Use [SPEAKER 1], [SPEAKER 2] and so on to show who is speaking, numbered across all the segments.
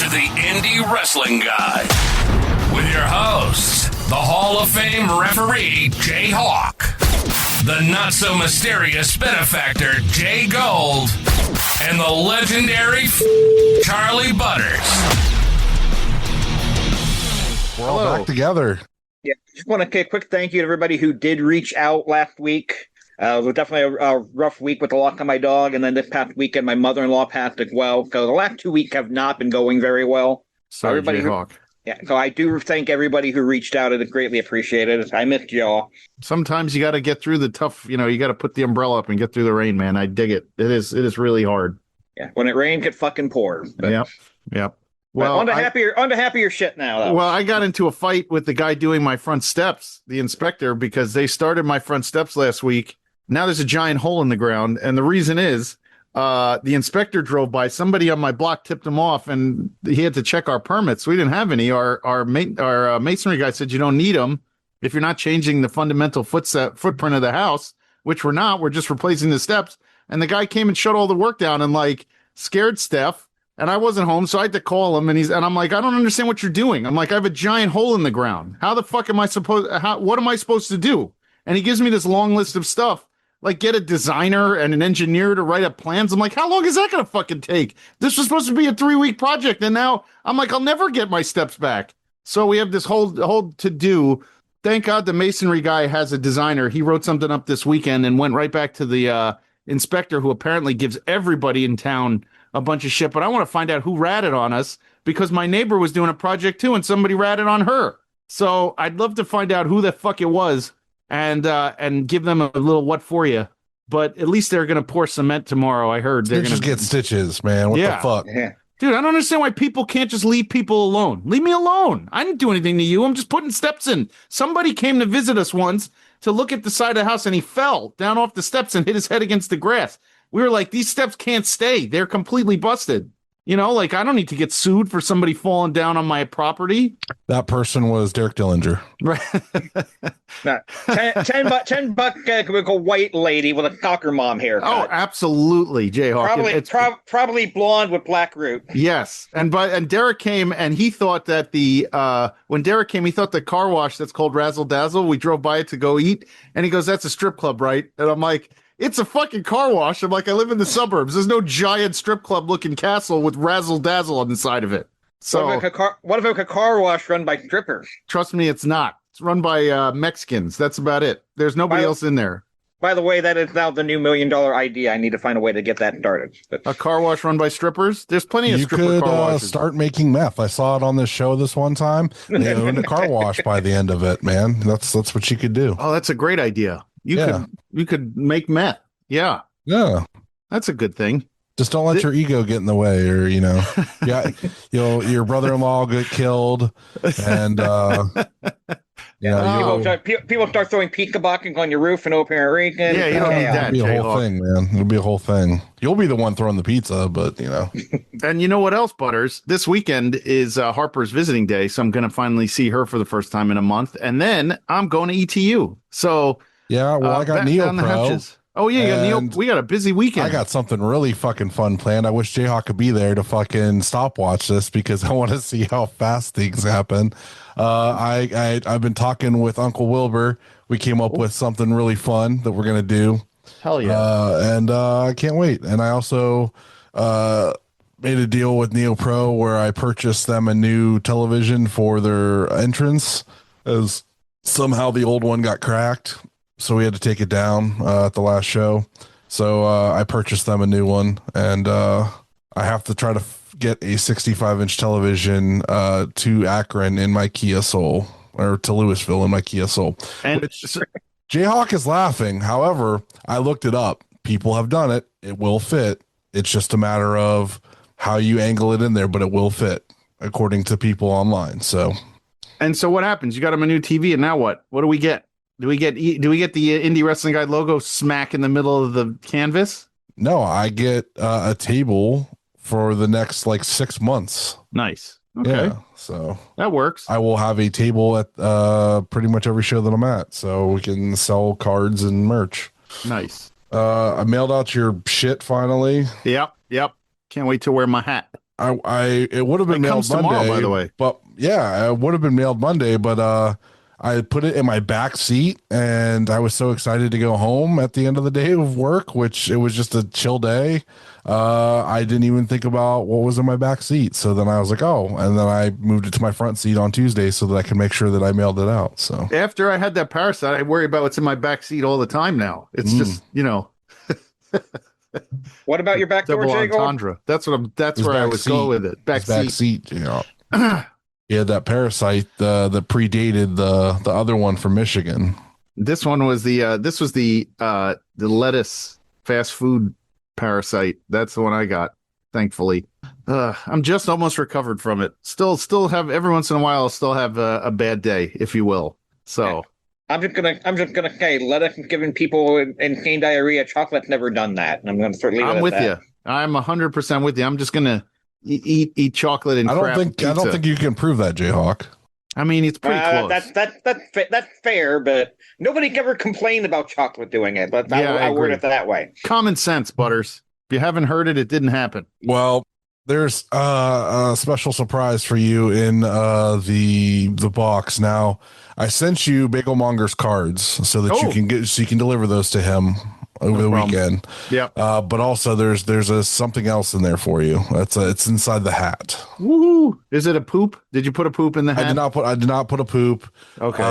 [SPEAKER 1] to the Indie Wrestling Guy with your hosts, the Hall of Fame referee JHawk, the not-so-mysterious benefactor JGold, and the legendary Charly Butters.
[SPEAKER 2] We're all back together.
[SPEAKER 3] Yeah, just want to say a quick thank you to everybody who did reach out last week. It was definitely a rough week with the loss of my dog, and then this past weekend, my mother-in-law passed as well. So the last 2 weeks have not been going very well.
[SPEAKER 2] Sorry, JHawk.
[SPEAKER 3] So I do thank everybody who reached out. It is greatly appreciated. I missed y'all.
[SPEAKER 2] Sometimes you got to get through the tough, you got to put the umbrella up and get through the rain, man. I dig it. It is really hard.
[SPEAKER 3] Yeah, when it rains, it fucking pours.
[SPEAKER 2] Yep. Well,
[SPEAKER 3] on to happier shit now, though.
[SPEAKER 2] Well, I got into a fight with the guy doing my front steps, the inspector, because they started my front steps last week. Now there's a giant hole in the ground, and the reason is the inspector drove by. Somebody on my block tipped him off, and he had to check our permits. We didn't have any. Our masonry guy said you don't need them if you're not changing the fundamental footprint of the house, which we're not. We're just replacing the steps. And the guy came and shut all the work down and scared Steph. And I wasn't home, so I had to call him. And I'm like, I don't understand what you're doing. I'm like, I have a giant hole in the ground. How the fuck am I what am I supposed to do? And he gives me this long list of stuff, like get a designer and an engineer to write up plans. I'm like, how long is that going to fucking take? This was supposed to be a 3-week project. And now I'm like, I'll never get my steps back. So we have this whole to do. Thank God the masonry guy has a designer. He wrote something up this weekend and went right back to the inspector, who apparently gives everybody in town a bunch of shit. But I want to find out who ratted on us, because my neighbor was doing a project too and somebody ratted on her. So I'd love to find out who the fuck it was and give them a little what for you. But at least they're going to pour cement tomorrow. I heard they're going to
[SPEAKER 4] get stitches, man. What the fuck?
[SPEAKER 3] Yeah.
[SPEAKER 2] Dude, I don't understand why people can't just leave people alone. Leave me alone. I didn't do anything to you. I'm just putting steps in. Somebody came to visit us once to look at the side of the house, and he fell down off the steps and hit his head against the grass. We were like, these steps can't stay. They're completely busted. I don't need to get sued for somebody falling down on my property.
[SPEAKER 4] That person was Derek Dillinger.
[SPEAKER 2] Right.
[SPEAKER 3] No, $10 white lady with a soccer mom haircut.
[SPEAKER 2] Oh, absolutely, JHawk.
[SPEAKER 3] Probably blonde with black root.
[SPEAKER 2] Yes. And Derek came, and he thought that when Derek came, he thought the car wash that's called Razzle Dazzle, we drove by it to go eat. And he goes, that's a strip club, right? And I'm like, it's a fucking car wash. I'm like, I live in the suburbs. There's no giant strip club looking castle with razzle dazzle on the side of it. So
[SPEAKER 3] what if a car wash run by strippers?
[SPEAKER 2] Trust me, it's not. It's run by Mexicans. That's about it. There's nobody else in there.
[SPEAKER 3] By the way, that is now the new $1 million idea. I need to find a way to get that started.
[SPEAKER 2] A car wash run by strippers? There's plenty of stripper car washes.
[SPEAKER 4] Start making meth. I saw it on this show this one time. They owned a car wash by the end of it, man. That's what you could do.
[SPEAKER 2] Oh, that's a great idea. You could make meth. Yeah. That's a good thing.
[SPEAKER 4] Just don't let your ego get in the way, or your brother-in-law will get killed, and
[SPEAKER 3] people start throwing pizza boxes on your roof and opening a region.
[SPEAKER 2] Yeah, you don't need that.
[SPEAKER 4] It'll be a whole thing, man. It'll be a whole thing. You'll be the one throwing the pizza, but
[SPEAKER 2] And you know what else, Butters? This weekend is Harper's visiting day, so I'm going to finally see her for the first time in a month, and then I'm going to ETU. So
[SPEAKER 4] yeah, well, I got NeoPro.
[SPEAKER 2] Oh, yeah, we got a busy weekend.
[SPEAKER 4] I got something really fucking fun planned. I wish JHawk could be there to fucking stopwatch this, because I want to see how fast things happen. I've been talking with Uncle Wilbur. We came up with something really fun that we're going to do.
[SPEAKER 2] Hell yeah.
[SPEAKER 4] And I can't wait. And I also made a deal with NeoPro where I purchased them a new television for their entrance, as somehow the old one got cracked. So we had to take it down at the last show. So I purchased them a new one, and I have to try to get a 65-inch television to Akron in my Kia Soul, or to Louisville in my Kia Soul. And JHawk is laughing. However, I looked it up. People have done it. It will fit. It's just a matter of how you angle it in there, but it will fit according to people online. So
[SPEAKER 2] what happens? You got him a new TV, and now what? What do we get? Do we get the Indie Wrestling Guide logo smack in the middle of the canvas?
[SPEAKER 4] No, I get a table for the next 6 months.
[SPEAKER 2] Nice. Okay.
[SPEAKER 4] Yeah, so
[SPEAKER 2] that works.
[SPEAKER 4] I will have a table at pretty much every show that I'm at, so we can sell cards and merch.
[SPEAKER 2] Nice.
[SPEAKER 4] I mailed out your shit finally.
[SPEAKER 2] Yep. Can't wait to wear my hat.
[SPEAKER 4] it would have been
[SPEAKER 2] It
[SPEAKER 4] mailed
[SPEAKER 2] comes tomorrow,
[SPEAKER 4] Monday,
[SPEAKER 2] by the way.
[SPEAKER 4] but yeah, it would have been mailed Monday, but I put it in my back seat and I was so excited to go home at the end of the day of work, which it was just a chill day. I didn't even think about what was in my back seat. So then I was like, oh, and then I moved it to my front seat on Tuesday so that I can make sure that I mailed it out. So
[SPEAKER 2] After I had that parasite, I worry about what's in my back seat all the time now. It's just,
[SPEAKER 3] What about your back door,
[SPEAKER 2] double
[SPEAKER 3] JGold?
[SPEAKER 2] entendre. That's
[SPEAKER 4] His
[SPEAKER 2] where I
[SPEAKER 4] back
[SPEAKER 2] was
[SPEAKER 4] seat.
[SPEAKER 2] going with it. Back
[SPEAKER 4] his
[SPEAKER 2] seat.
[SPEAKER 4] seat, he had that parasite that predated the other one from Michigan.
[SPEAKER 2] This one was the lettuce fast food parasite. That's the one I got, thankfully. I'm just almost recovered from it. Still have every once in a while. I'll still have a bad day, if you will. So
[SPEAKER 3] I'm just gonna say, lettuce giving people in pain diarrhea, chocolate's never done that, and I'm gonna start leaving.
[SPEAKER 2] I'm with you. I'm 100% with you. I'm just gonna eat chocolate and
[SPEAKER 4] I don't think you can prove that, JHawk.
[SPEAKER 2] I mean, it's pretty close.
[SPEAKER 3] That's fair, but nobody ever complained about chocolate doing it. But I word it that way.
[SPEAKER 2] Common sense, Butters. If you haven't heard it, it didn't happen.
[SPEAKER 4] Well, there's a special surprise for you in the box. Now, I sent you Bagelmonger's cards so that you can deliver those to him over the weekend.
[SPEAKER 2] Yeah.
[SPEAKER 4] But also there's something else in there for you. It's inside the hat.
[SPEAKER 2] Woohoo! Is it a poop? Did you put a poop in the hat?
[SPEAKER 4] I did not put a poop.
[SPEAKER 2] Okay.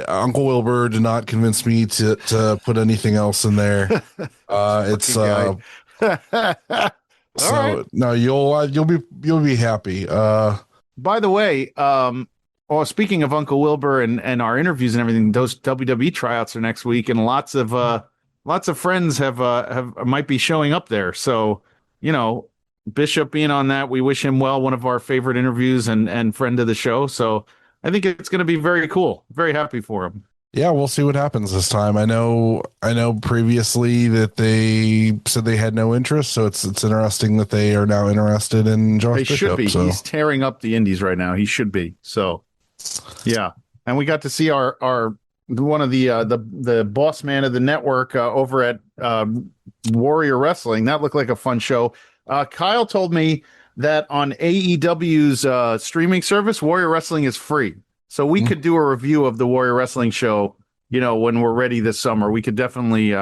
[SPEAKER 4] Uncle Wilbur did not convince me to put anything else in there. It's so
[SPEAKER 2] right.
[SPEAKER 4] no, you'll be happy.
[SPEAKER 2] By the way, speaking of Uncle Wilbur and our interviews and everything, those WWE tryouts are next week, and lots of friends have might be showing up there. So, Bishop being on that, we wish him well. One of our favorite interviews and friend of the show. So I think it's going to be very cool. Very happy for him.
[SPEAKER 4] Yeah, we'll see what happens this time. I know previously that they said they had no interest, so it's interesting that they are now interested in Josh Bishop.
[SPEAKER 2] Should be.
[SPEAKER 4] So.
[SPEAKER 2] He's tearing up the indies right now. He should be. So, yeah. And we got to see our one of the boss man of the network over at Warrior Wrestling. That looked like a fun show. Kyle told me that on AEW's streaming service, Warrior Wrestling is free. So we could do a review of the Warrior Wrestling show, when we're ready this summer. We could definitely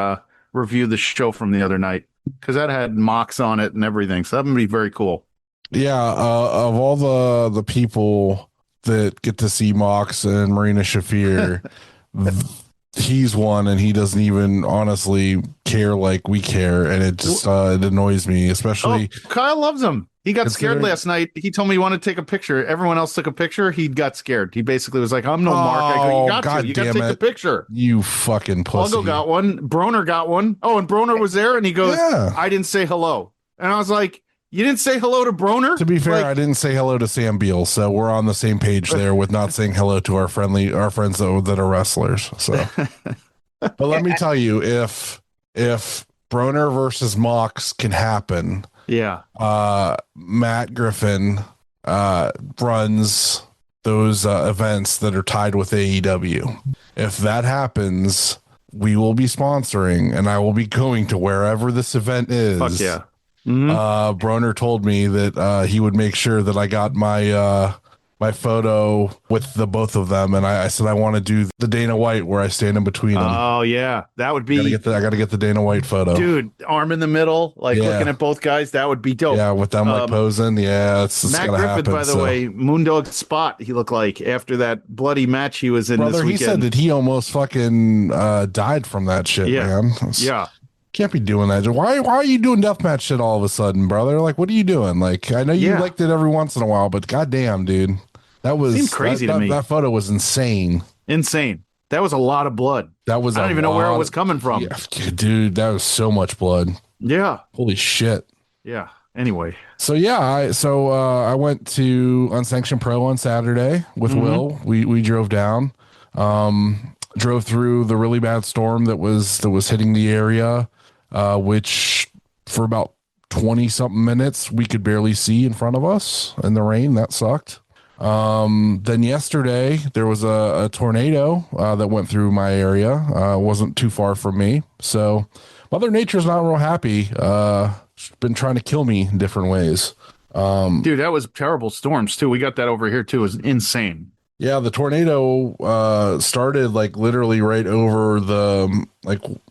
[SPEAKER 2] review the show from the other night because that had Mox on it and everything. So that would be very cool.
[SPEAKER 4] Yeah, of all the people that get to see Mox and Marina Shafir, he's one, and he doesn't even honestly care like we care, and it just it annoys me, especially.
[SPEAKER 2] Oh, Kyle loves him. He got scared last night. He told me he wanted to take a picture. Everyone else took a picture. He got scared. He basically was like, "I'm no Mark." I go, "You got to take the picture."
[SPEAKER 4] You fucking pussy.
[SPEAKER 2] Pluggo got one. Broner got one. Oh, and Broner was there, and he goes, "I didn't say hello," and I was like, "You didn't say hello to Broner?"
[SPEAKER 4] To be fair, I didn't say hello to Sam Beal, so we're on the same page there with not saying hello to our friends that are wrestlers. So, but let me tell you, if Broner versus Mox can happen, Matt Griffin runs those events that are tied with AEW. If that happens, we will be sponsoring, and I will be going to wherever this event is.
[SPEAKER 2] Fuck yeah.
[SPEAKER 4] Broner told me that he would make sure that I got my photo with the both of them, and I said I want to do the Dana White where I stand in between them.
[SPEAKER 2] Oh yeah, that would be.
[SPEAKER 4] I got to get the Dana White photo,
[SPEAKER 2] dude. Arm in the middle, looking at both guys. That would be dope.
[SPEAKER 4] Yeah, with them posing. Yeah, it's
[SPEAKER 2] Matt
[SPEAKER 4] gonna
[SPEAKER 2] Griffith,
[SPEAKER 4] happen.
[SPEAKER 2] by the way, Moondog Spot. He looked like after that bloody match he was in.
[SPEAKER 4] Brother,
[SPEAKER 2] this weekend.
[SPEAKER 4] He said that he almost fucking died from that shit, man. Can't be doing that. Why are you doing deathmatch shit all of a sudden, brother? Like, what are you doing? Like, I know you liked it every once in a while, but goddamn, dude, that was
[SPEAKER 2] seemed crazy to me.
[SPEAKER 4] That photo was insane.
[SPEAKER 2] That was a lot of blood. I don't even know where it was coming from.
[SPEAKER 4] Yeah, dude, that was so much blood.
[SPEAKER 2] Yeah.
[SPEAKER 4] Holy shit.
[SPEAKER 2] Yeah. Anyway.
[SPEAKER 4] So I went to Unsanctioned Pro on Saturday with Will. We drove down. Drove through the really bad storm that was hitting the area. Which for about 20 something minutes, we could barely see in front of us in the rain. That sucked. Then yesterday there was a tornado, that went through my area. Wasn't too far from me. So Mother Nature's not real happy. She's been trying to kill me in different ways.
[SPEAKER 2] Dude, that was terrible storms too. We got that over here too. It was insane.
[SPEAKER 4] Yeah, the tornado started like literally right over the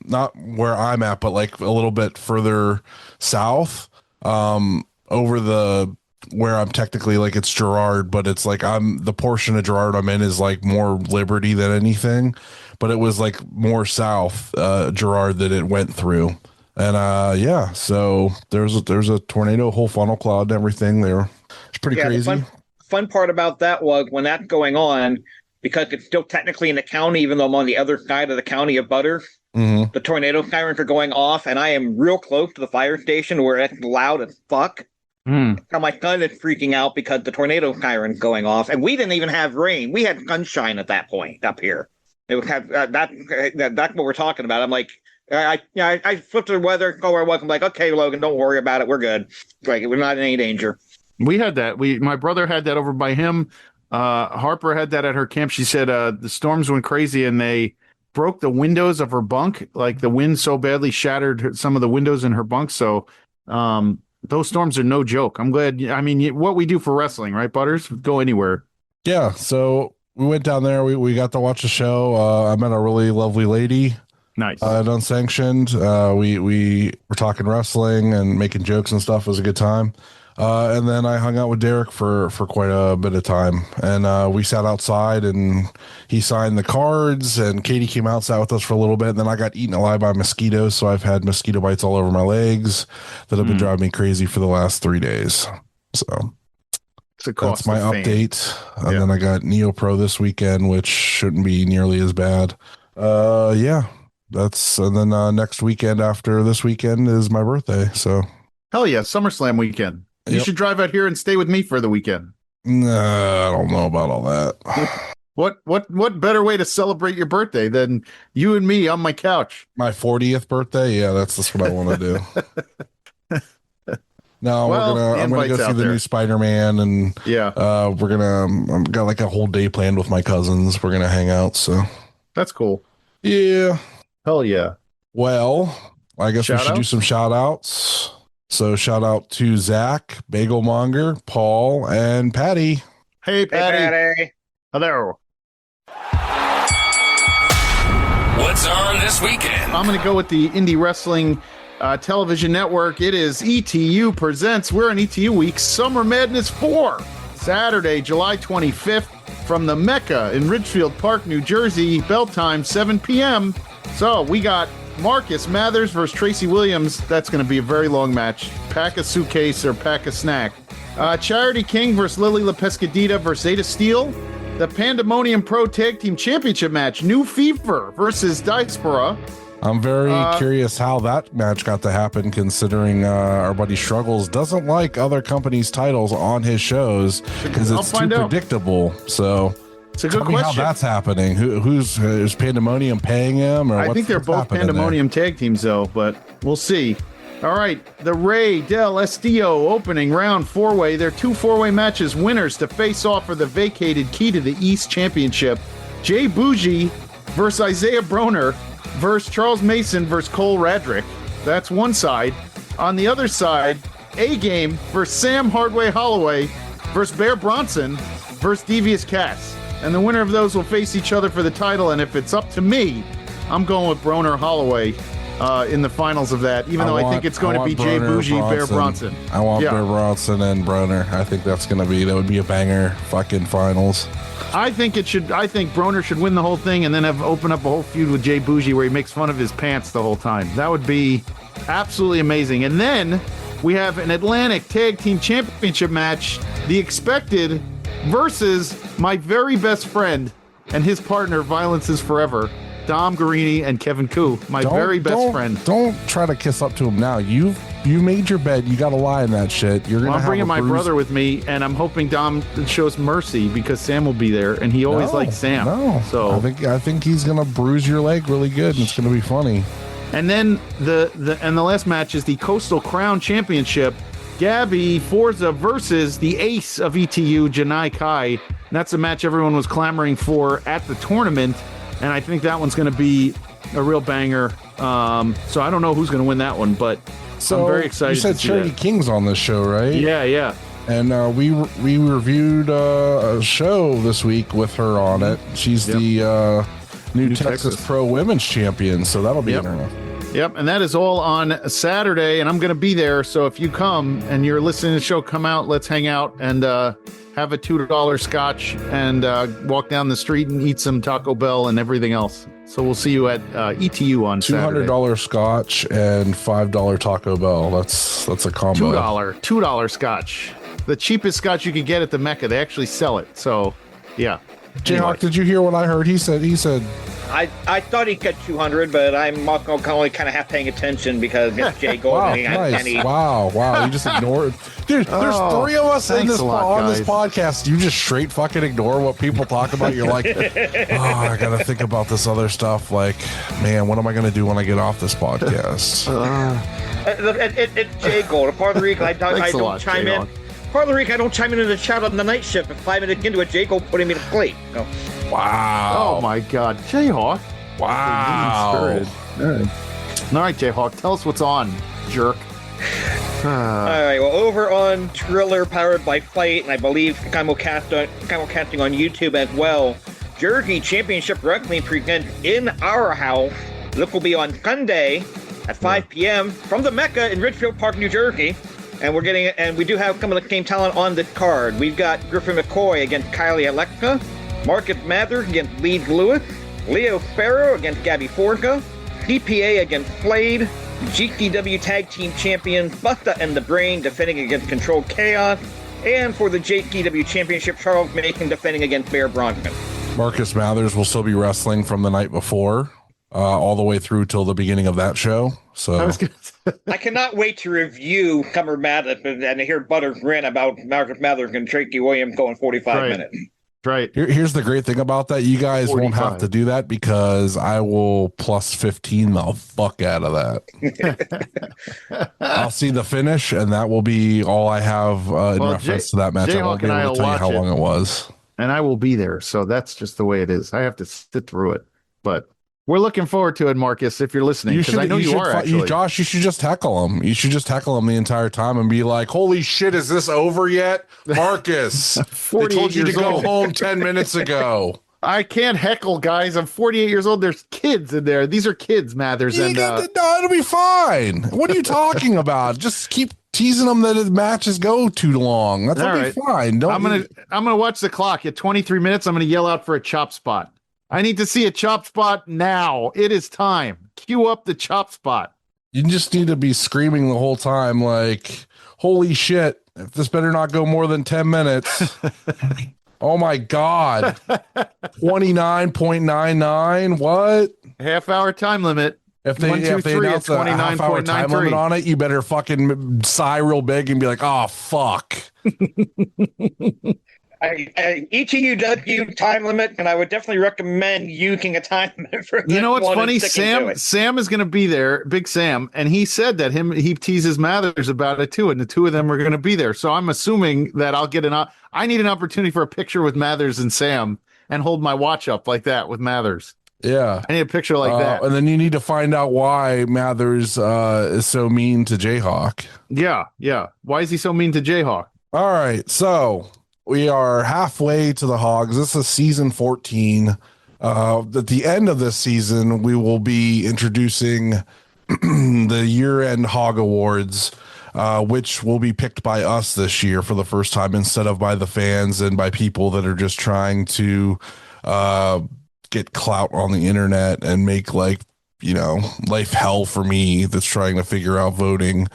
[SPEAKER 4] not where I'm at, but like a little bit further south, over the where I'm technically like it's Girard, but it's like the portion of Girard I'm in is like more Liberty than anything, but it was like more south Girard that it went through. And yeah, so there's a tornado, whole funnel cloud and everything there. It's pretty crazy.
[SPEAKER 3] Fun part about that was when that's going on, because it's still technically in the county, even though I'm on the other side of the county of Butters, the tornado sirens are going off, and I am real close to the fire station where it's loud as fuck. Now my son is freaking out because the tornado siren's going off, and we didn't even have rain. We had sunshine at that point up here. It was that's what we're talking about. I'm like, I flipped the weather, go where I was. I'm like, okay, Logan, don't worry about it. We're good. Like, we're not in any danger.
[SPEAKER 2] We had that. My brother had that over by him. Harper had that at her camp. She said the storms went crazy and they broke the windows of her bunk. Like the wind so badly shattered some of the windows in her bunk. So those storms are no joke. I'm glad. I mean, what we do for wrestling, right, Butters? Go anywhere.
[SPEAKER 4] Yeah. So we went down there. We got to watch the show. I met a really lovely lady.
[SPEAKER 2] Nice.
[SPEAKER 4] At Unsanctioned. We were talking wrestling and making jokes and stuff. It was a good time. And then I hung out with Derek for quite a bit of time, and we sat outside and he signed the cards, and Katie came outside with us for a little bit, and then I got eaten alive by mosquitoes. So I've had mosquito bites all over my legs that have been driving me crazy for the last 3 days. So that's my update. And then I got Neo Pro this weekend, which shouldn't be nearly as bad. Yeah, and then next weekend after this weekend is my birthday. So
[SPEAKER 2] hell yeah, SummerSlam weekend. You should drive out here and stay with me for the weekend.
[SPEAKER 4] Nah, I don't know about all that.
[SPEAKER 2] What better way to celebrate your birthday than you and me on my couch?
[SPEAKER 4] My 40th birthay? Yeah, that's what I want to do. No, I'm gonna go see the new Spider-Man, and I've got like a whole day planned with my cousins. We're gonna hang out, so
[SPEAKER 2] that's cool.
[SPEAKER 4] Yeah.
[SPEAKER 2] Hell yeah.
[SPEAKER 4] Well, I guess we should do some shout outs. So shout out to Zach, Bagelmonger, Paul, and Patty.
[SPEAKER 2] Hey, Patty.
[SPEAKER 3] Hey, Patty.
[SPEAKER 2] Hello.
[SPEAKER 1] What's on this weekend?
[SPEAKER 2] I'm going to go with the Indie Wrestling Television Network. It is ETU Presents. We're in ETU Week, Summer Madness 4. Saturday, July 25th, from the Mecca in Ridgefield Park, New Jersey. Bell time, 7 p.m. So we got Marcus Mathers versus Tracy Williams. That's going to be a very long match. Pack a suitcase or pack a snack. Charity King versus Lily LaPescadita versus Zeta Steel. The Pandemonium Pro Tag Team Championship match. New Fever versus Diaspora.
[SPEAKER 4] I'm very curious how that match got to happen, considering our buddy Struggles doesn't like other companies' titles on his shows because it's too predictable. So
[SPEAKER 2] it's a good question.
[SPEAKER 4] How that's happening? Who's Pandemonium paying him? Or
[SPEAKER 2] I think they're both Pandemonium tag teams, though, but we'll see. All right, the Rey del Estillo opening round 4-way. They're 2 4-way matches. Winners to face off for the vacated Key to the East Championship. Jay Bougie versus Isaiah Broner versus Charles Mason versus Cole Radrick. That's one side. On the other side, A-Game versus Sam Hardway Holloway versus Bear Bronson versus Devious Cass. And the winner of those will face each other for the title. And if it's up to me, I'm going with Broner Holloway in the finals of that, even though I think it's going to be Jay Bougie, Bear Bronson.
[SPEAKER 4] I want Bear Bronson and Broner. I think that would be a banger fucking finals.
[SPEAKER 2] I think Broner should win the whole thing and then open up a whole feud with Jay Bougie where he makes fun of his pants the whole time. That would be absolutely amazing. And then we have an Atlantic Tag Team Championship match, The Expected versus my very best friend and his partner, Violence is Forever, Dom Guarini and Kevin Koo, my very best friend.
[SPEAKER 4] Don't try to kiss up to him now. You made your bed. You got to lie in that shit. I'm
[SPEAKER 2] bringing my brother with me, and I'm hoping Dom shows mercy because Sam will be there, and he always likes Sam.
[SPEAKER 4] No, so I think he's gonna bruise your leg really good, and it's gonna be funny.
[SPEAKER 2] And then the last match is the Coastal Crown Championship. Gabby Forza versus the ace of ETU, Janai Kai. And that's a match everyone was clamoring for at the tournament, and I think that one's going to be a real banger. So I don't know who's going to win that one, but I'm very excited.
[SPEAKER 4] You said Charity King's on this show, right?
[SPEAKER 2] Yeah.
[SPEAKER 4] And we reviewed a show this week with her on it. She's the new Texas Pro Women's Champion, so that'll be interesting.
[SPEAKER 2] Yep, and that is all on Saturday, and I'm going to be there. So if you come and you're listening to the show, come out, let's hang out and have a $2 scotch and walk down the street and eat some Taco Bell and everything else. So we'll see you at ETU on Saturday.
[SPEAKER 4] $200 scotch and $5 Taco Bell. That's a combo.
[SPEAKER 2] $2 scotch. The cheapest scotch you could get at the Mecca. They actually sell it. So, yeah.
[SPEAKER 4] JHawk, did you hear what I heard? He said.
[SPEAKER 3] I thought he'd get 200, but I'm only kind of half paying attention because it's JGold.
[SPEAKER 4] Wow, nice. Wow. You just ignored. Dude, there's three of us on this podcast. You just straight fucking ignore what people talk about. You're like, I got to think about this other stuff. Like, man, what am I going to do when I get off this podcast?
[SPEAKER 3] It's JGold. Part of the reason I don't chime in. Part of the reason I don't chime in the chat on the night shift. At 5 minutes into it, JGold putting me to sleep. So.
[SPEAKER 2] Wow. Oh, my God. JHawk.
[SPEAKER 4] Wow.
[SPEAKER 2] All right, JHawk, tell us what's on, jerk.
[SPEAKER 3] All right, well, over on Triller, powered by Fight, and I believe simulcasting on YouTube as well, Jersey Championship Wrestling presents In Our House. This will be on Sunday at 5 p.m. from the Mecca in Ridgefield Park, New Jersey. And we do have some of the same talent on this card. We've got Griffin McCoy against Kylie Alexa, Marcus Mathers against Leeds Lewis, Leo Sparrow against Gabby Forza, CPA against Slade, GCW Tag Team Champions Busta and the Brain defending against Controlled Chaos, and for the JGW Championship, Charles Mason defending against Bear Bronson.
[SPEAKER 4] Marcus Mathers will still be wrestling from the night before, all the way through till the beginning of that show. So
[SPEAKER 3] I cannot wait to review Summer Madness and to hear Butters grin about Marcus Mathers and Tracy Williams going 45 minutes.
[SPEAKER 2] Right.
[SPEAKER 4] Here's the great thing about that. You guys 45. Won't have to do that because I will plus 15 the fuck out of that. I'll see the finish, and that will be all I have in reference to that match. I won't be able to tell you how long it was.
[SPEAKER 2] And I will be there, so that's just the way it is. I have to sit through it. But we're looking forward to it, Marcus, if you're listening, because I know you are, actually.
[SPEAKER 4] Josh, you should just heckle him. You should just heckle him the entire time and be like, holy shit, is this over yet? Marcus, they told you to go home 10 minutes ago.
[SPEAKER 2] I can't heckle, guys. I'm 48 years old. There's kids in there. These are kids, Mathers. No,
[SPEAKER 4] it'll be fine. What are you talking about? Just keep teasing them that his matches go too long. That'll be fine. I'm gonna watch the clock. At 23 minutes, I'm gonna yell out for a chop spot. I need to see a chop spot now. It is time. Cue up the chop spot. You just need to be screaming the whole time like, holy shit, if this better not go more than 10 minutes. Oh my God. 29.99. What?
[SPEAKER 2] Half-hour time limit.
[SPEAKER 4] If they announce a half-hour time limit on it, you better fucking sigh real big and be like, oh, fuck.
[SPEAKER 3] ETUW time limit, and I would definitely recommend using a time limit for that.
[SPEAKER 2] You know what's funny? Sam is going to be there, Big Sam, and he said that he teases Mathers about it too, and the two of them are going to be there. So I'm assuming that I'll get I need an opportunity for a picture with Mathers and Sam and hold my watch up like that with Mathers. Yeah. I need a picture like that. And then you need to find out why Mathers is so mean to JHawk. Yeah. Why is he so mean to JHawk? All right, so we are halfway to the Hogs. This is season 14. At the end of this season, we will be introducing the year-end Hog Awards, which will be picked by us this year for the first time instead of by the fans and by people that are just trying to get clout on the internet and make life hell for me that's trying to figure out voting.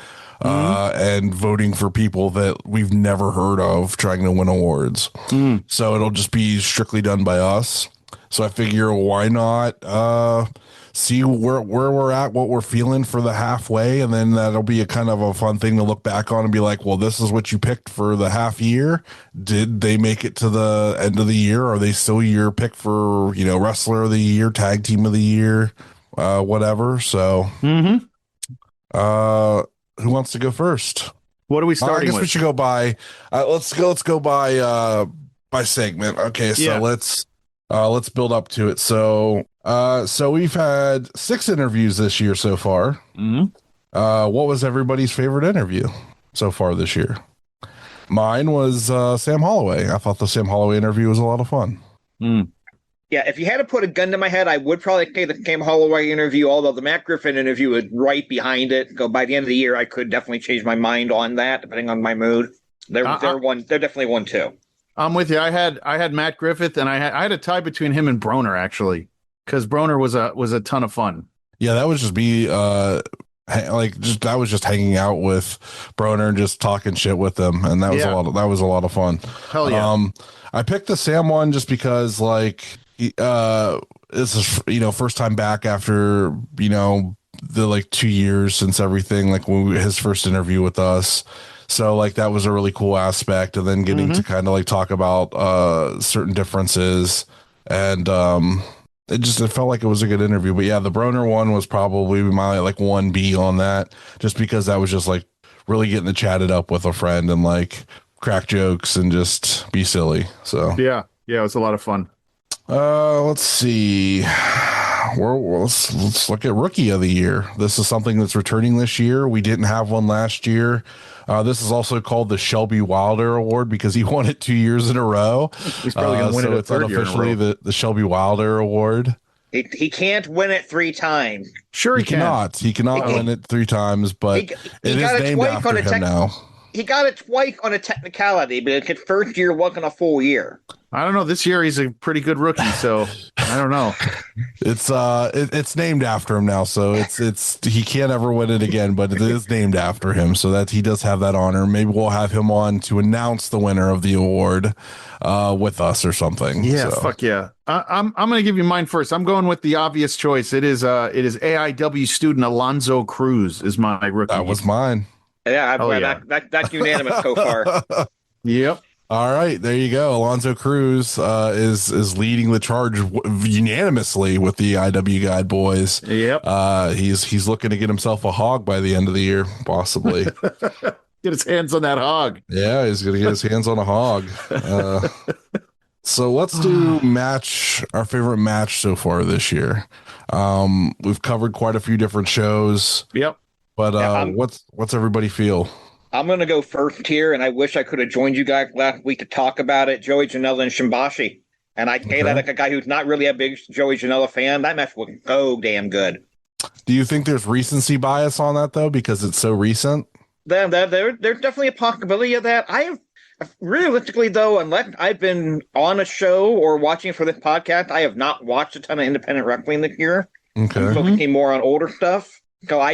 [SPEAKER 2] And voting for people that we've never heard of trying to win awards. So it'll just be strictly done by us. So I figure why not see where we're at, what we're feeling for the halfway, and then that'll be a kind of a fun thing to look back on and be like, well, this is what you picked for the half year. Did they make it to the end of the year? Are they still your pick for, wrestler of the year, tag team of the year, whatever? So who wants to go first? What are we starting with? I guess we should go by let's go by segment. Okay, so let's build up to it. So we've had 6 interviews this year so far. What was everybody's favorite interview so far this year?
[SPEAKER 4] Mine was Sam Holloway. I thought the Sam Holloway interview was a lot of fun.
[SPEAKER 3] Yeah, if you had to put a gun to my head, I would probably say the Cam Holloway interview, although the Matt Griffin interview was right behind it. Go by the end of the year, I could definitely change my mind on that, depending on my mood. They're definitely one too.
[SPEAKER 2] I'm with you. I had Matt Griffith, and I had a tie between him and Broner, actually, because Broner was a ton of fun.
[SPEAKER 4] Yeah, that was just me. I was just hanging out with Broner and just talking shit with them, and that was a lot of fun.
[SPEAKER 2] Hell yeah.
[SPEAKER 4] I picked the Sam one just because this is first time back after the 2 years since everything, his first interview with us. So that was a really cool aspect, and then getting to kind of talk about certain differences, and it felt like it was a good interview. But yeah, the Broner one was probably my 1B on that, just because that was just really getting to chat it up with a friend and crack jokes and just be silly. So
[SPEAKER 2] yeah, it was a lot of fun.
[SPEAKER 4] Let's see. Let's look at Rookie of the Year. This is something that's returning this year. We didn't have one last year. This is also called the Shelby Wilder Award because he won it 2 years in a row.
[SPEAKER 2] He's probably going to win it a third year in a row.
[SPEAKER 4] The Shelby Wilder Award.
[SPEAKER 3] He can't win it 3 times.
[SPEAKER 2] Sure, he
[SPEAKER 4] cannot. He cannot win it 3 times, but it is named after him now.
[SPEAKER 3] He got it twice on a technicality, but his first year wasn't a full year.
[SPEAKER 2] I don't know. This year he's a pretty good rookie, so I don't know.
[SPEAKER 4] It's named after him now, so it's he can't ever win it again, but it is named after him, so that he does have that honor. Maybe we'll have him on to announce the winner of the award with us or something.
[SPEAKER 2] Yeah, so. Fuck yeah. I'm gonna give you mine first. I'm going with the obvious choice. It is AIW student Alonzo Cruz is my rookie.
[SPEAKER 4] That was mine.
[SPEAKER 3] Yeah, that's unanimous so far.
[SPEAKER 2] Yep.
[SPEAKER 4] All right, there you go. Alonzo Cruz is leading the charge unanimously with the IW Guide boys.
[SPEAKER 2] Yep.
[SPEAKER 4] He's looking to get himself a hog by the end of the year, possibly.
[SPEAKER 2] Get his hands on that hog.
[SPEAKER 4] Yeah, he's gonna get his hands on a hog. So let's do our favorite match so far this year. We've covered quite a few different shows.
[SPEAKER 2] Yep.
[SPEAKER 4] But what's everybody feel?
[SPEAKER 3] I'm going to go first here, and I wish I could have joined you guys last week to talk about it. Joey Janela and Shimbashi. And I say that like a guy who's not really a big Joey Janela fan. That match was so damn good.
[SPEAKER 4] Do you think there's recency bias on that, though, because it's so recent?
[SPEAKER 3] There's definitely a possibility of that. I have, realistically, though, unless I've been on a show or watching for this podcast, I have not watched a ton of independent wrestling this year.
[SPEAKER 4] Okay.
[SPEAKER 3] I'm focusing more on older stuff. So I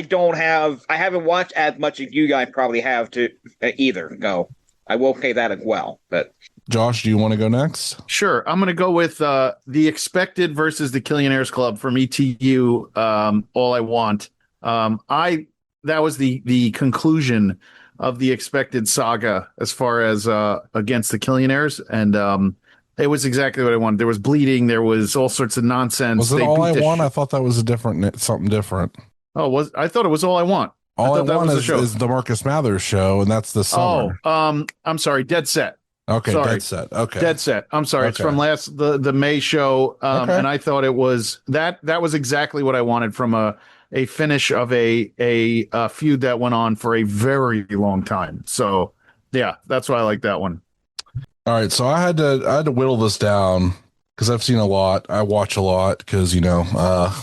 [SPEAKER 3] haven't watched as much as you guys probably have to either. Go. I will say that as well. But
[SPEAKER 4] Josh, do you want to go next?
[SPEAKER 2] Sure. I'm going to go with The Expected versus the Killionaires Club from ETU. All I Want. That was the conclusion of the Expected saga as far as against the Killionaires, and it was exactly what I wanted. There was bleeding. There was all sorts of nonsense.
[SPEAKER 4] Was it All I Want? I thought that was something different.
[SPEAKER 2] Oh, I thought it was All I Want.
[SPEAKER 4] All I Want is the Marcus Mathers show, and that's the summer.
[SPEAKER 2] Oh, I'm sorry, Dead Set.
[SPEAKER 4] Okay,
[SPEAKER 2] sorry.
[SPEAKER 4] Dead Set. Okay,
[SPEAKER 2] Dead Set. I'm sorry, It's from the May show, and I thought it was that was exactly what I wanted from a finish of a feud that went on for a very long time. So yeah, that's why I like that one.
[SPEAKER 4] All right, so I had to whittle this down because I've seen a lot. I watch a lot because I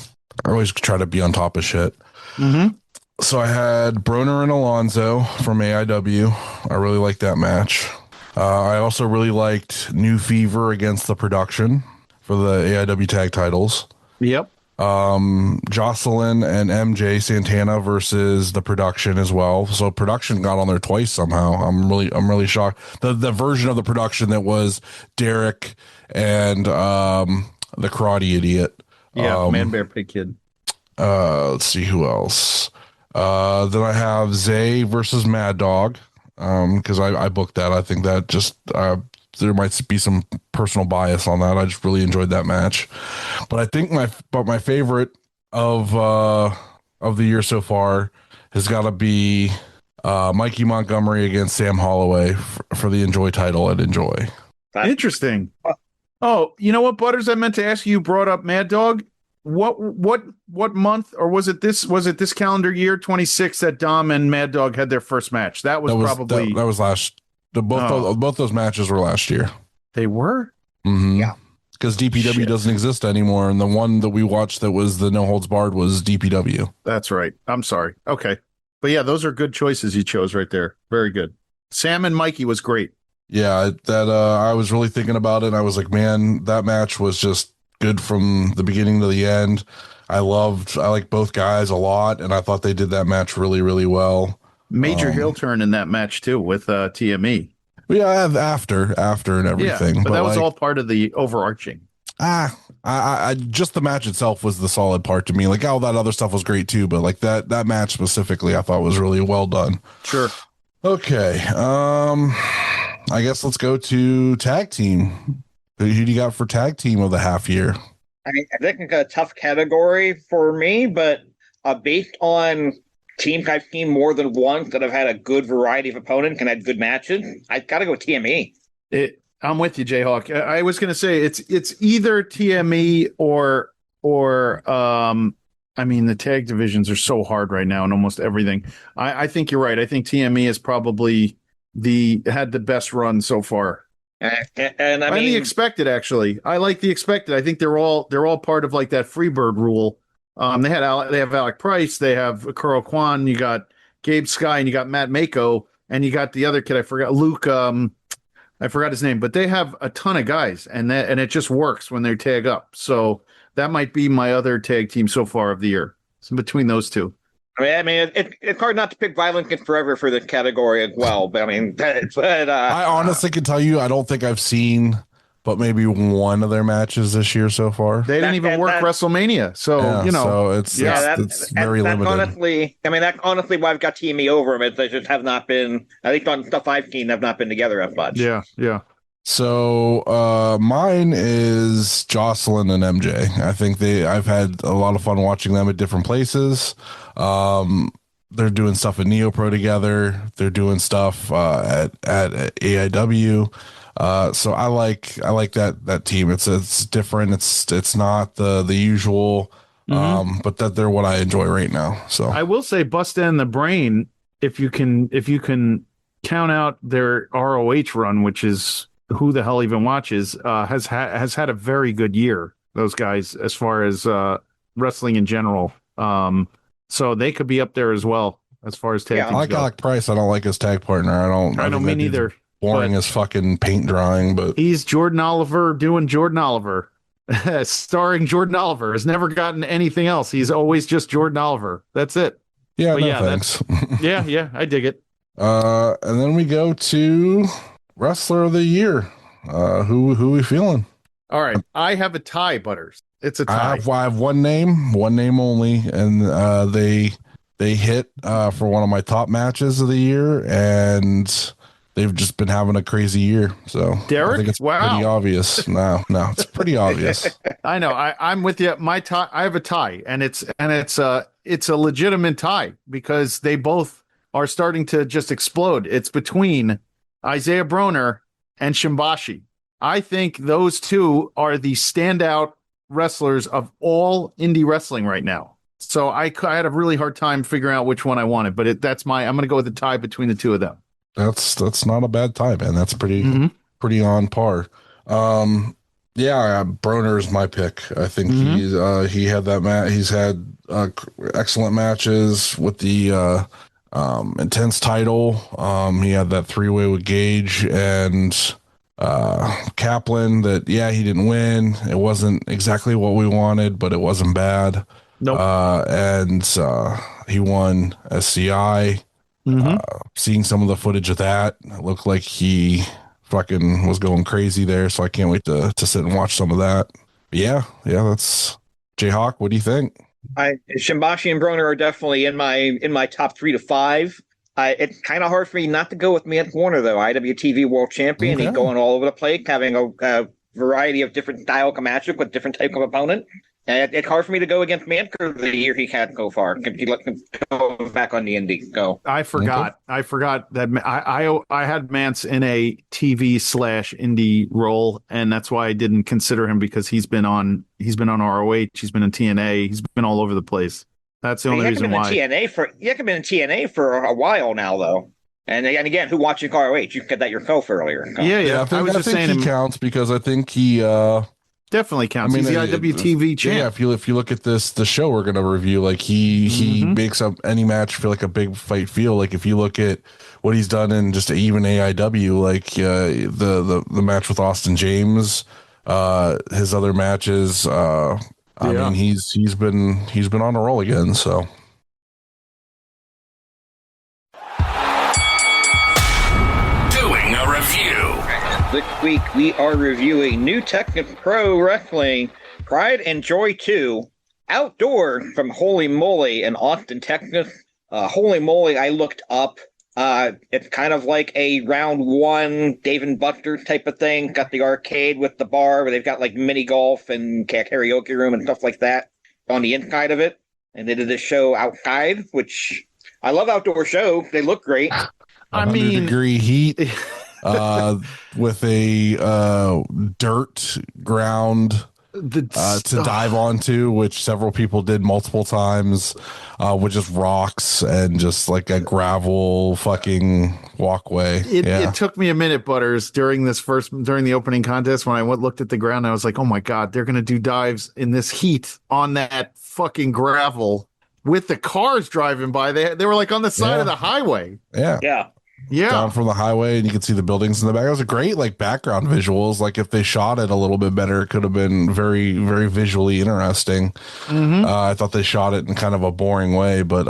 [SPEAKER 4] always try to be on top of shit.
[SPEAKER 2] Mm-hmm.
[SPEAKER 4] So I had Broner and Alonzo from AIW. I really liked that match. I also really liked New Fever against the Production for the AIW tag titles.
[SPEAKER 2] Yep.
[SPEAKER 4] Jocelyn and MJ Santana versus the Production as well. So Production got on there twice somehow. I'm really shocked. The version of the Production that was Derek and the Karate Idiot.
[SPEAKER 2] Yeah, Man Bear Pig Kid.
[SPEAKER 4] Let's see who else. Then I have Zay versus Mad Dog. Because I booked that. I think that just there might be some personal bias on that. I just really enjoyed that match. But I think my favorite of the year so far has got to be Mikey Montgomery against Sam Holloway for the Enjoy title at Enjoy.
[SPEAKER 2] Interesting. Oh, you know what, Butters? I meant to ask you. You brought up Mad Dog. What month, or was it this calendar year 26 that Dom and Mad Dog had their first match? That was last
[SPEAKER 4] Both those matches were last year.
[SPEAKER 2] They were?
[SPEAKER 4] Mm-hmm.
[SPEAKER 3] Yeah.
[SPEAKER 4] Because DPW doesn't exist anymore, and the one that we watched that was the No Holds Barred was DPW.
[SPEAKER 2] That's right. I'm sorry. Okay. But yeah, those are good choices you chose right there. Very good. Sam and Mikey was great.
[SPEAKER 4] Yeah, that I was really thinking about it, and I was like, man, that match was just good from the beginning to the end. I like both guys a lot, and I thought they did that match really, really well.
[SPEAKER 2] Major heel turn in that match too with TME.
[SPEAKER 4] Yeah, after and everything.
[SPEAKER 2] Yeah, but that was all part of the overarching.
[SPEAKER 4] I just the match itself was the solid part to me. Like all that other stuff was great too, but like that match specifically, I thought was really well done.
[SPEAKER 2] Sure.
[SPEAKER 4] Okay. I guess let's go to tag team. Who do you got for tag team of the half year?
[SPEAKER 3] I mean, I think it's a tough category for me, but based on teams I've seen more than once that have had a good variety of opponents and had good matches, I got to go with TME.
[SPEAKER 2] I'm with you, JHawk. I was going to say it's either TME or I mean, the tag divisions are so hard right now in almost everything. I think you're right. I think TME is probably had the best run so far.
[SPEAKER 3] And I mean,
[SPEAKER 2] the expected, actually. I like the expected. I think they're all part of like that Freebird rule. They have Alec Price, they have Kuro Kwan, you got Gabe Sky, and you got Matt Mako, and you got the other kid I forgot, Luke. I forgot his name, but they have a ton of guys, and it just works when they tag up. So that might be my other tag team so far of the year. So between those two.
[SPEAKER 3] I mean, it's hard not to pick Violent Kid Forever for this category as well. But I mean,
[SPEAKER 4] I honestly can tell you, I don't think I've seen but maybe one of their matches this year so far.
[SPEAKER 2] They didn't even work WrestleMania, so
[SPEAKER 4] so it's very limited.
[SPEAKER 3] Honestly, I mean, that's honestly why I've got TME over them. They just have not been, at least on stuff I've seen, have not been together as much.
[SPEAKER 2] Yeah.
[SPEAKER 4] So mine is Jocelyn and MJ. I think I've had a lot of fun watching them at different places. They're doing stuff at Neo Pro together. They're doing stuff at AIW. So I like that team. It's different. It's not the usual, but that they're what I enjoy right now. So
[SPEAKER 2] I will say Busta and the Brain, if you can count out their ROH run, which is who the hell even watches, has had a very good year. Those guys, as far as wrestling in general, so they could be up there as well as far as tag teams
[SPEAKER 4] I like
[SPEAKER 2] go.
[SPEAKER 4] Alec Price. I don't like his tag partner. I don't
[SPEAKER 2] me neither.
[SPEAKER 4] Boring as fucking paint drawing, but
[SPEAKER 2] he's Jordan Oliver doing Jordan Oliver, starring Jordan Oliver. Has never gotten anything else. He's always just Jordan Oliver. That's it.
[SPEAKER 4] Yeah, thanks.
[SPEAKER 2] yeah, I dig it.
[SPEAKER 4] And then we go to Wrestler of the Year. Who we feeling?
[SPEAKER 2] All right, I have a tie, Butters. It's a tie.
[SPEAKER 4] I have one name only, and they hit for one of my top matches of the year, and they've just been having a crazy year. So
[SPEAKER 2] Derek,
[SPEAKER 4] I think it's pretty obvious. No, it's pretty obvious.
[SPEAKER 2] I know. I'm with you. My tie. I have a tie, and it's a legitimate tie because they both are starting to just explode. It's between Isaiah Broner and Shimbashi. I think those two are the standout wrestlers of all indie wrestling right now. So I had a really hard time figuring out which one I wanted, but I'm going to go with the tie between the two of them.
[SPEAKER 4] That's not a bad tie, man. That's pretty on par. Broner is my pick. I think he had that match. He's had excellent matches with the Intense title. He had that 3-way with Gage and Kaplan that he didn't win. It wasn't exactly what we wanted, but it wasn't bad.
[SPEAKER 2] Nope.
[SPEAKER 4] And he won SCI. Seeing some of the footage of that, it looked like he fucking was going crazy there. So I can't wait to sit and watch some of that. But that's JHawk. What do you think?
[SPEAKER 3] Shimbashi and Broner are definitely in my top 3 to 5. It's kind of hard for me not to go with Mance Warner though. IWTV World Champion.
[SPEAKER 4] Okay.
[SPEAKER 3] He's going all over the place, having a variety of different style of matchup with different type of opponent. And it's hard for me to go against Mance for the year he had so far. If you let him go back on the indie, go.
[SPEAKER 2] I forgot.
[SPEAKER 4] Okay.
[SPEAKER 2] I forgot that I had Mance in a TV/indie role, and that's why I didn't consider him because he's been on ROH, he's been in TNA, he's been all over the place. That's the only reason why.
[SPEAKER 3] He hasn't been in TNA for a while now, though. And again, who watching ROH? You can get that yourself earlier.
[SPEAKER 2] Yeah.
[SPEAKER 4] I
[SPEAKER 2] was just
[SPEAKER 4] think
[SPEAKER 2] saying
[SPEAKER 4] he
[SPEAKER 2] him
[SPEAKER 4] counts because I think he
[SPEAKER 2] definitely counts. He's the IWTV champ.
[SPEAKER 4] Yeah, if you look at the show we're gonna review, like he makes up any match feel like a big fight feel. Like if you look at what he's done in just even AIW, like the match with Austin James, his other matches, I mean he's been on a roll again. So
[SPEAKER 1] Doing a review.
[SPEAKER 3] This week we are reviewing New Technic Pro Wrestling Pride and Joy 2 Outdoor from Holy Moly in Austin, Texas. Holy Moly, I looked up. It's kind of like a round one Dave and Buster's type of thing. Got the arcade with the bar where they've got like mini golf and karaoke room and stuff like that on the inside of it. And they did this show outside, which I love outdoor shows. They look great.
[SPEAKER 2] I mean,
[SPEAKER 4] degree heat with a dirt ground to dive onto, which several people did multiple times, with just rocks and just like a gravel fucking walkway.
[SPEAKER 2] It took me a minute, Butters, during the opening contest when I looked at the ground. I was like, oh my God, they're going to do dives in this heat on that fucking gravel with the cars driving by. They were like on the side of the highway.
[SPEAKER 3] Yeah.
[SPEAKER 4] Down from the highway, and you can see the buildings in the back. It was a great like background visuals. Like if they shot it a little bit better, it could have been very, very visually interesting. I thought they shot it in kind of a boring way, but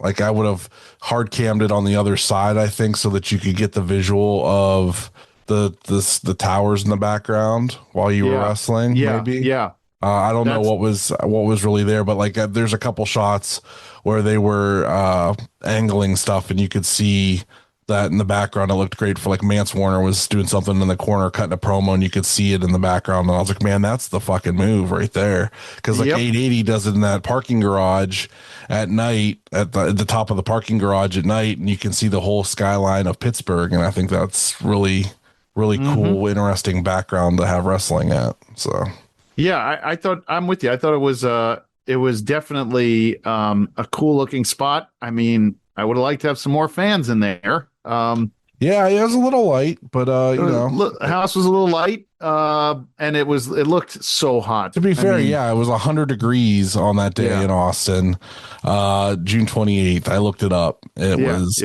[SPEAKER 4] like I would have hard cammed it on the other side, I think, so that you could get the visual of the towers in the background while you were wrestling. Maybe. I don't know what was really there, but like there's a couple shots where they were angling stuff, and you could see that in the background. It looked great for like Mance Warner was doing something in the corner, cutting a promo, and you could see it in the background. And I was like, man, that's the fucking move right there. Because like 880 does it in that parking garage at night, at the top of the parking garage at night, and you can see the whole skyline of Pittsburgh. And I think that's really, really cool, interesting background to have wrestling at. So
[SPEAKER 2] yeah, I thought, I'm with you. I thought it was definitely a cool looking spot. I mean, I would have liked to have some more fans in there.
[SPEAKER 4] Yeah, it was a little light, but
[SPEAKER 2] the house was a little light, and it looked so hot.
[SPEAKER 4] To be fair, it was 100 degrees on that day in Austin, June 28th. I looked it up. It was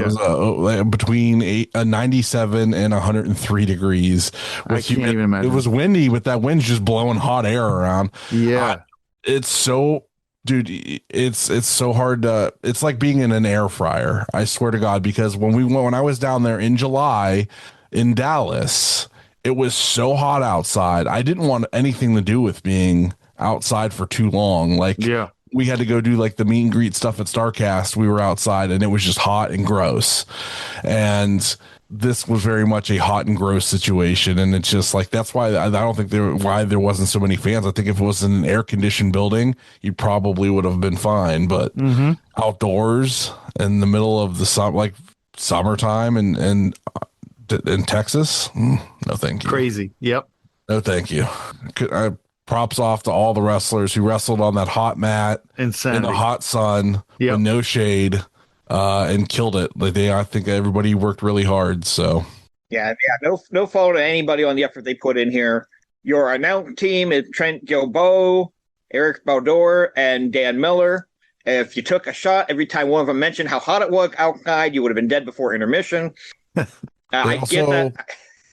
[SPEAKER 4] between 97 and 103 degrees.
[SPEAKER 2] I can't even imagine.
[SPEAKER 4] It was windy, but that wind's just blowing hot air around.
[SPEAKER 2] Yeah,
[SPEAKER 4] it's so. Dude, it's so hard to. It's like being in an air fryer. I swear to God, because when I was down there in July in Dallas, it was so hot outside. I didn't want anything to do with being outside for too long. Like, we had to go do like the meet and greet stuff at StarCast. We were outside, and it was just hot and gross. And this was very much a hot and gross situation, and it's just like that's why I don't think why there wasn't so many fans. I think if it was in an air conditioned building, you probably would have been fine. But outdoors in the middle of the summertime in Texas, no thank you.
[SPEAKER 2] Crazy. Yep.
[SPEAKER 4] No thank you. Props off to all the wrestlers who wrestled on that hot mat in the hot sun with no shade. And killed it. I think everybody worked really hard. So
[SPEAKER 3] no fault to anybody on the effort they put in here. Your announce team is Trent Gilbo, Eric Baldor, and Dan Miller. If you took a shot every time one of them mentioned how hot it was outside, you would have been dead before intermission. I get that.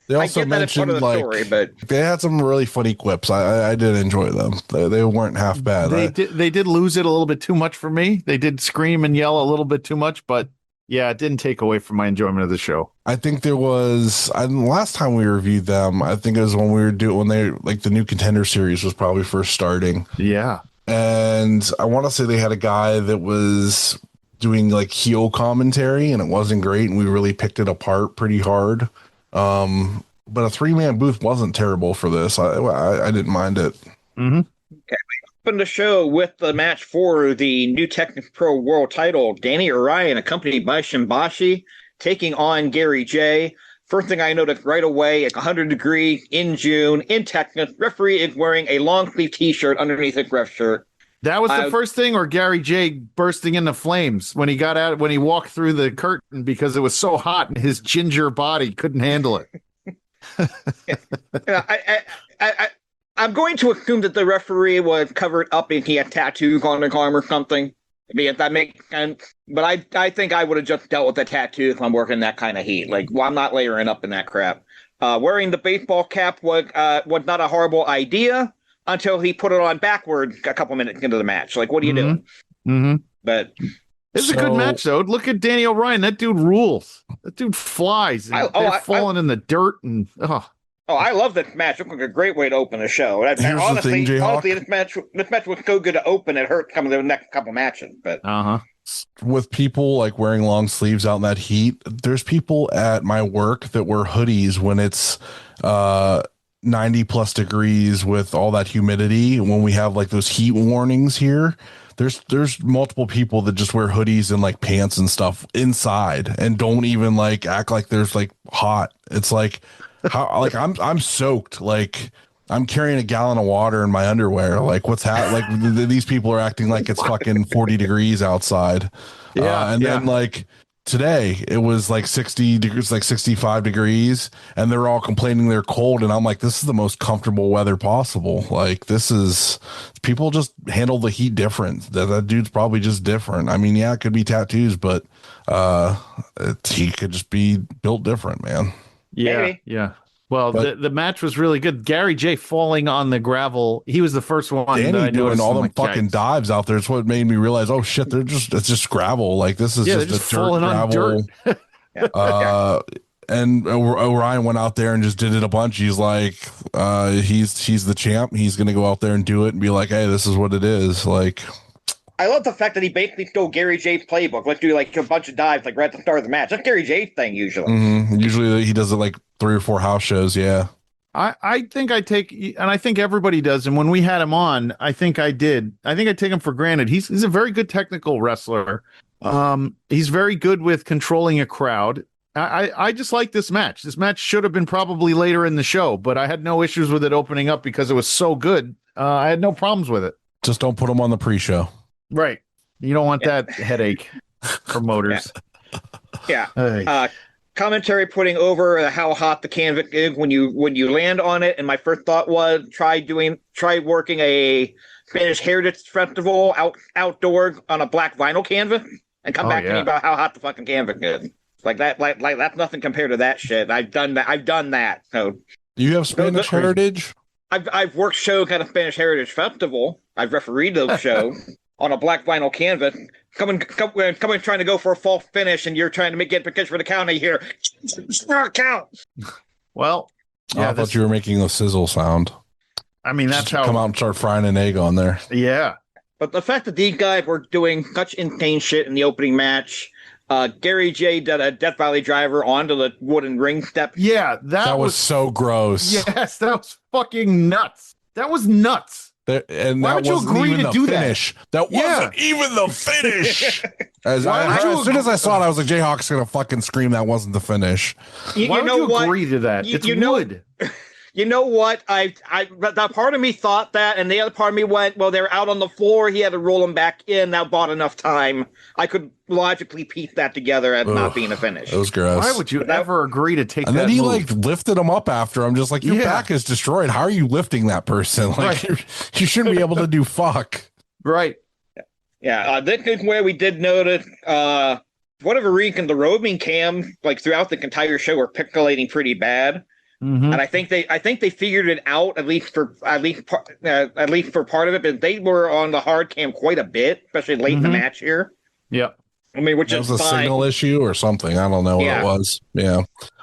[SPEAKER 4] They also mentioned story, but they had some really funny quips. I did enjoy them. They weren't half bad.
[SPEAKER 2] They did lose it a little bit too much for me. They did scream and yell a little bit too much, but it didn't take away from my enjoyment of the show.
[SPEAKER 4] I think there was last time we reviewed them. I think it was when they like the new Contender series was probably first starting.
[SPEAKER 2] Yeah, and
[SPEAKER 4] I want to say they had a guy that was doing like heel commentary, and it wasn't great, and we really picked it apart pretty hard. But a 3-man booth wasn't terrible for this. I didn't mind it.
[SPEAKER 3] Okay, we opened the show with the match for the New Technic Pro World Title. Danny Orion, accompanied by Shimbashi, taking on Gary J. First thing I noticed right away, at 100 degrees in June in Texas, referee is wearing a long sleeve T-shirt underneath his ref shirt.
[SPEAKER 2] That was the first thing, or Gary J bursting into flames when he got out, when he walked through the curtain because it was so hot and his ginger body couldn't handle it.
[SPEAKER 3] I'm going to assume that the referee was covered up and he had tattoos on his arm or something. I mean, if that makes sense. But I think I would have just dealt with the tattoos if I'm working that kind of heat. Like, well, I'm not layering up in that crap. Wearing the baseball cap was not a horrible idea until he put it on backward a couple minutes into the match. Like, what are you doing?
[SPEAKER 2] Mm-hmm.
[SPEAKER 3] But
[SPEAKER 2] it's a good match, though. Look at Danny O'Brien. That dude rules. That dude flies. They're falling in the dirt. And
[SPEAKER 3] I love this match. It looks like a great way to open a show. Honestly, this match was so good to open, it hurt coming the next couple matches. But
[SPEAKER 4] with people like wearing long sleeves out in that heat, there's people at my work that wear hoodies when it's 90 plus degrees with all that humidity. When we have like those heat warnings here, there's multiple people that just wear hoodies and like pants and stuff inside and don't even like act like there's like hot. It's like how like I'm soaked, like I'm carrying a gallon of water in my underwear. Like what's happening? Like these people are acting like it's fucking 40 degrees outside. Then like today it was like 60 degrees, like 65 degrees, and they're all complaining they're cold. And I'm like, this is the most comfortable weather possible. Like people just handle the heat different. That dude's probably just different. I mean, yeah, it could be tattoos, but he could just be built different, man.
[SPEAKER 2] Yeah.
[SPEAKER 3] Maybe.
[SPEAKER 2] Yeah. Well, the match was really good. Gary J falling on the gravel. He was the first one.
[SPEAKER 4] Danny doing all them fucking dives out there. It's what made me realize, oh shit, it's just gravel. Like this is just a dirt gravel. And Orion went out there and just did it a bunch. He's like, he's the champ. He's gonna go out there and do it and be like, hey, this is what it is. Like,
[SPEAKER 3] I love the fact that he basically stole Gary J's playbook. Let's do like a bunch of dives like right at the start of the match. That's Gary J's thing usually.
[SPEAKER 4] Usually he does it like 3 or 4 house shows. Yeah.
[SPEAKER 2] I think I take, and I think everybody does. And when we had him on, I think I did. I think I take him for granted. He's a very good technical wrestler. He's very good with controlling a crowd. I just like this match. This match should have been probably later in the show, but I had no issues with it opening up because it was so good. I had no problems with it.
[SPEAKER 4] Just don't put him on the pre-show.
[SPEAKER 2] Right. You don't want that headache, promoters.
[SPEAKER 3] Yeah. Commentary putting over how hot the canvas is when you land on it, and my first thought was try working a Spanish Heritage Festival outdoors on a black vinyl canvas and come back to me about how hot the fucking canvas is. Like that, like that's nothing compared to that shit. I've done that. So
[SPEAKER 4] you have Spanish Heritage?
[SPEAKER 3] I've worked shows at a Spanish Heritage Festival. I've refereed those shows on a black vinyl canvas. Coming, trying to go for a false finish, and you're trying to get the for the count. And you hear, count.
[SPEAKER 2] Well,
[SPEAKER 4] I thought you were making a sizzle sound.
[SPEAKER 2] I mean, that's how
[SPEAKER 4] come out and start frying an egg on there.
[SPEAKER 2] Yeah,
[SPEAKER 3] but the fact that these guys were doing such insane shit in the opening match. Gary J did a Death Valley driver onto the wooden ring step.
[SPEAKER 2] Yeah, that
[SPEAKER 4] was so gross.
[SPEAKER 2] Yes, that was fucking nuts. That was nuts.
[SPEAKER 4] And
[SPEAKER 2] why
[SPEAKER 4] that
[SPEAKER 2] would you agree to do
[SPEAKER 4] finish. That wasn't even the finish. As soon as I saw it, I was like, JHawk's gonna fucking scream that wasn't the finish.
[SPEAKER 2] Why would you agree to that? It's wood.
[SPEAKER 3] You know what? That part of me thought that, and the other part of me went, well, they're out on the floor. He had to roll them back in. That bought enough time. I could logically piece that together as not being a finish.
[SPEAKER 4] It was gross.
[SPEAKER 2] Why would you ever agree to take that?
[SPEAKER 4] And then he
[SPEAKER 2] move?
[SPEAKER 4] like lifted him up after. I'm just like, your back is destroyed. How are you lifting that person? Like you shouldn't be able to do fuck.
[SPEAKER 2] Right.
[SPEAKER 3] Yeah. This is where we did notice, whatever reason, the roving cam, like throughout the entire show, were pixelating pretty bad. Mm-hmm. And I think they figured it out at least for part of it, but they were on the hard cam quite a bit, especially late in the match here.
[SPEAKER 2] Yeah,
[SPEAKER 3] I mean, which
[SPEAKER 4] is a signal issue or something. I don't know what it was. Yeah,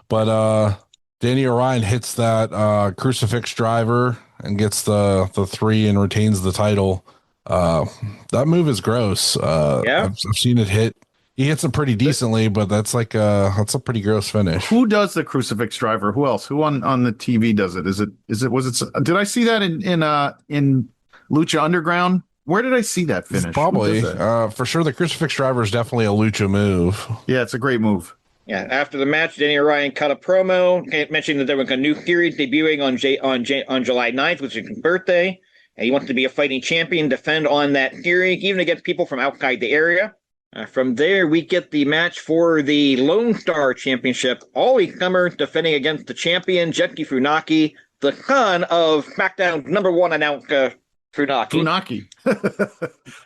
[SPEAKER 4] but Danny Orion hits that crucifix driver and gets the 3 and retains the title. That move is gross. I've seen it hit. He hits it pretty decently, but that's like that's a pretty gross finish.
[SPEAKER 2] Who does the crucifix driver? Who else? Who on the TV does it? Did I see that in Lucha Underground? Where did I see that finish?
[SPEAKER 4] Probably for sure. The crucifix driver is definitely a Lucha move.
[SPEAKER 2] Yeah, it's a great move.
[SPEAKER 3] Yeah. After the match, Danny Orion cut a promo mentioning that there was a new series debuting on July 9th, which is his birthday. And he wants to be a fighting champion, defend on that theory, even against people from outside the area. From there, we get the match for the Lone Star Championship. Ollie Summer defending against the champion, Jetki Funaki, the son of SmackDown's #1 announcer, Funaki.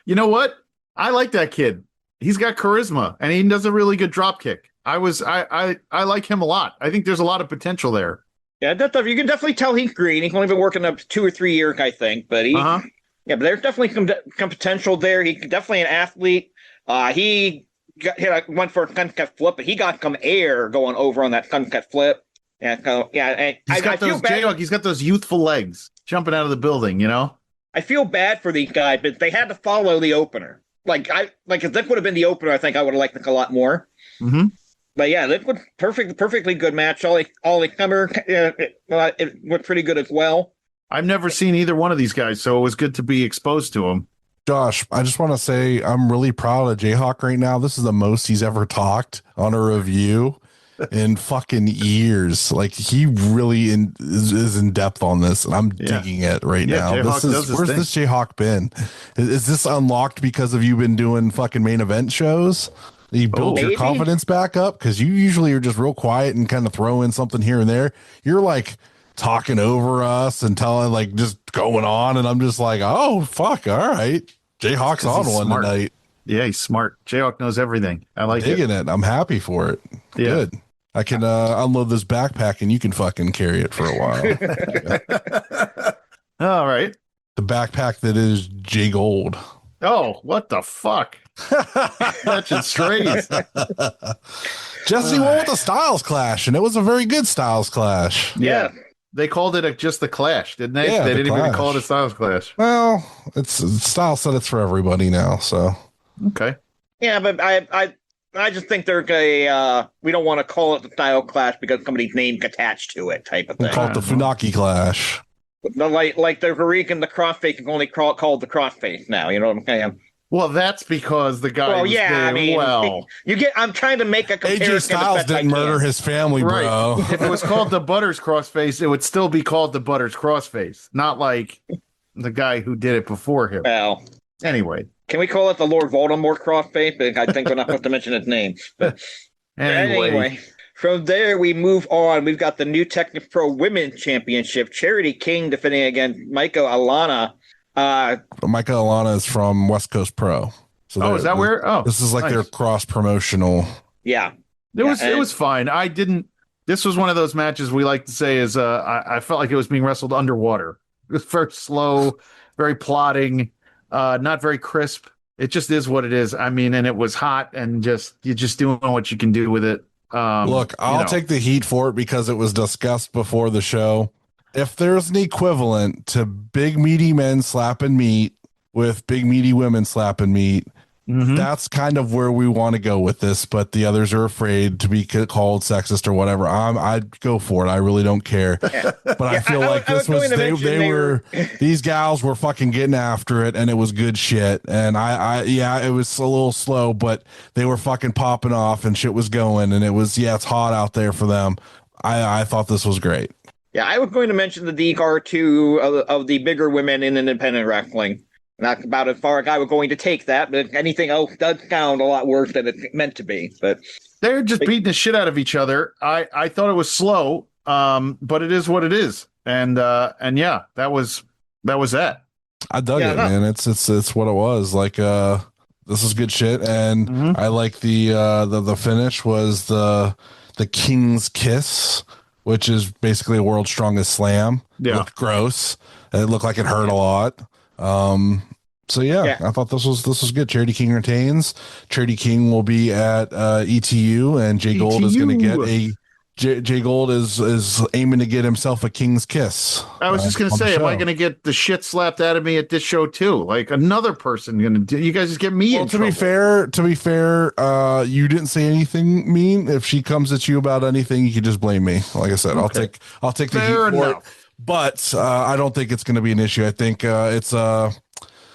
[SPEAKER 2] You know what? I like that kid. He's got charisma, and he does a really good drop kick. I like him a lot. I think there's a lot of potential there.
[SPEAKER 3] Yeah, you can definitely tell he's green. He's only been working up 2 or 3 years, I think. But yeah, but there's definitely some potential there. He's definitely an athlete. He went for a sunset flip, but he got some air going over on that sunset flip. And so, yeah, and I feel bad.
[SPEAKER 2] He's got those youthful legs jumping out of the building, you know?
[SPEAKER 3] I feel bad for these guys, but they had to follow the opener. If this would have been the opener, I think I would have liked it a lot more.
[SPEAKER 2] Mm-hmm.
[SPEAKER 3] But yeah, this was perfectly good match. Ollie Summer, it was pretty good as well.
[SPEAKER 2] I've never seen either one of these guys, so it was good to be exposed to them.
[SPEAKER 4] Josh, I just want to say I'm really proud of JHawk right now. This is the most he's ever talked on a review in fucking years. Like, he really is in depth on this, and I'm digging it right now. Where's this JHawk been? Is this unlocked because of you been doing fucking main event shows? You build your confidence back up, because you usually are just real quiet and kind of throw in something here and there. You're like talking over us and telling, like, just going on, and I'm just like, oh fuck, all right, JHawk's on one
[SPEAKER 2] smart
[SPEAKER 4] tonight.
[SPEAKER 2] Yeah, he's smart. JHawk knows everything. I like
[SPEAKER 4] digging it. I'm happy for it. Yeah. Good. I can unload this backpack and you can fucking carry it for a while.
[SPEAKER 2] All right.
[SPEAKER 4] The backpack that is JGold.
[SPEAKER 2] Oh, what the fuck? Catching strays.
[SPEAKER 4] Jesse won with the Styles Clash, and it was a very good Styles Clash.
[SPEAKER 2] Yeah. They called it just the Clash, didn't they?
[SPEAKER 4] Yeah,
[SPEAKER 2] they didn't even call it a Styles Clash.
[SPEAKER 4] Well, Styles said it's for everybody now, so.
[SPEAKER 2] Okay.
[SPEAKER 3] Yeah, but I just think they're we don't want to call it the Styles Clash because somebody's name's attached to it, type of thing.
[SPEAKER 4] We'll call it the Funaki Clash.
[SPEAKER 3] Like the Farik and the Crossface can only called the Crossface now. You know what I'm saying?
[SPEAKER 2] Well, that's because the guy.
[SPEAKER 3] Well,
[SPEAKER 2] was
[SPEAKER 3] yeah,
[SPEAKER 2] there.
[SPEAKER 3] I mean, I'm trying to make a comparison.
[SPEAKER 4] AJ Styles didn't murder his family, bro.
[SPEAKER 2] Right. If it was called the Butters Crossface, it would still be called the Butters Crossface, not like the guy who did it before him.
[SPEAKER 3] Well,
[SPEAKER 2] anyway,
[SPEAKER 3] can we call it the Lord Voldemort Crossface? I think we're not supposed to mention his name. But anyway. From there, we move on. We've got the New Technic Pro Women's Championship. Charity King defending against Micah Alana.
[SPEAKER 4] Micah Alana is from West Coast Pro. So
[SPEAKER 2] is that where? Oh,
[SPEAKER 4] this is like their cross promotional.
[SPEAKER 3] Yeah,
[SPEAKER 2] it was fine. This was one of those matches we like to say is I felt like it was being wrestled underwater. It was very slow, very plodding, not very crisp. It just is what it is. I mean, and it was hot, and you're just doing what you can do with it.
[SPEAKER 4] Look, I'll take the heat for it because it was discussed before the show. If there's an equivalent to big meaty men slapping meat with big meaty women slapping meat, that's kind of where we want to go with this. But the others are afraid to be called sexist or whatever. I'd go for it. I really don't care. But I feel like these gals were fucking getting after it, and it was good shit. And it was a little slow, but they were fucking popping off and shit was going. And it was, it's hot out there for them. I thought this was great.
[SPEAKER 3] Yeah, I was going to mention the DCAR2 of the bigger women in independent wrestling. Not about as far as I was going to take that, but anything else does sound a lot worse than it's meant to be. But
[SPEAKER 2] they're just beating the shit out of each other. I thought it was slow, but it is what it is. And yeah, that was that.
[SPEAKER 4] I dug it, man. It's what it was. Like this is good shit, and I like the finish was the King's Kiss, which is basically a world's strongest slam.
[SPEAKER 2] Yeah.
[SPEAKER 4] It looked gross. It looked like it hurt a lot. So I thought this was good. Charity King retains. Charity King will be at ETU, and JGold is going to get JGold is aiming to get himself a King's Kiss.
[SPEAKER 2] I was just going to say, am I going to get the shit slapped out of me at this show too? Like another person going to do? You guys just get me in trouble.
[SPEAKER 4] To be fair, you didn't say anything mean. If she comes at you about anything, you can just blame me. Like I said, okay. I'll take the heat for it. But I don't think it's going to be an issue. I think it's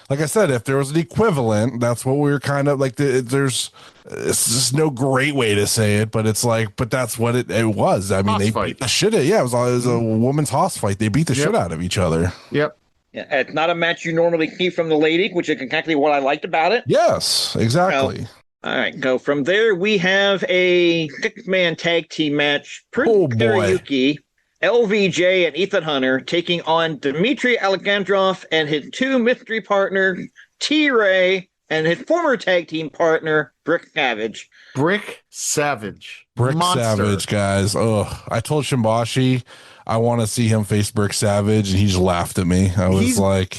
[SPEAKER 4] like I said, if there was an equivalent, that's what we were kind of like. It's just no great way to say it, but it's like, but that's what it was. I mean, they beat the shit out. Yeah, it was a woman's hoss fight. They beat the shit out of each other.
[SPEAKER 2] Yep.
[SPEAKER 3] It's not a match you normally see from the lady, which is exactly what I liked about it.
[SPEAKER 4] Yes, exactly.
[SPEAKER 3] All right, go from there. We have a 6-man tag team match.
[SPEAKER 4] Oh, boy.
[SPEAKER 3] Kariuki, LVJ, and Ethan Hunter taking on Dmitry Alexandrov and his 2 mystery partner, T-Ray, and his former tag team partner, Brick Savage.
[SPEAKER 2] Brick Savage.
[SPEAKER 4] Brick
[SPEAKER 2] Monster.
[SPEAKER 4] Savage, guys. Ugh. I told Shimbashi I want to see him face Brick Savage, and he just laughed at me. I was like...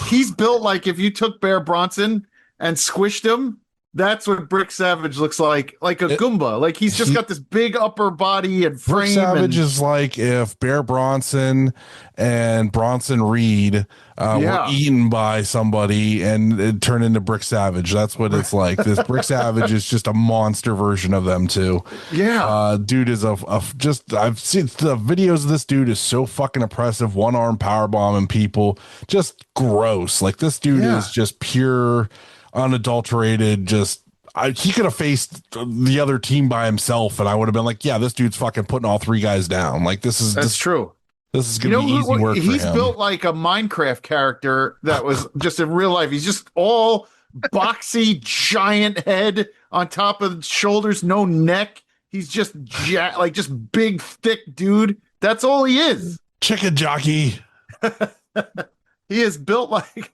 [SPEAKER 2] He's built like if you took Bear Bronson and squished him, that's what Brick Savage looks like a Goomba. Like he's just got this big upper body and frame.
[SPEAKER 4] Brick Savage is like if Bear Bronson and Bronson Reed were eaten by somebody and it turned into Brick Savage. That's what it's like. This Brick Savage is just a monster version of them too.
[SPEAKER 2] Yeah.
[SPEAKER 4] Dude is just I've seen the videos of this dude is so fucking impressive. One arm power bombing people, just gross. Like this dude is just pure, unadulterated, just he could have faced the other team by himself and I would have been like, yeah, this dude's fucking putting all 3 guys down. Like that's
[SPEAKER 2] true.
[SPEAKER 4] This is gonna be easy work for him.
[SPEAKER 2] He's built like a Minecraft character that was just in real life. He's just all boxy, giant head on top of shoulders, no neck. He's just like just big, thick dude. That's all he is.
[SPEAKER 4] Chicken jockey.
[SPEAKER 2] He is built like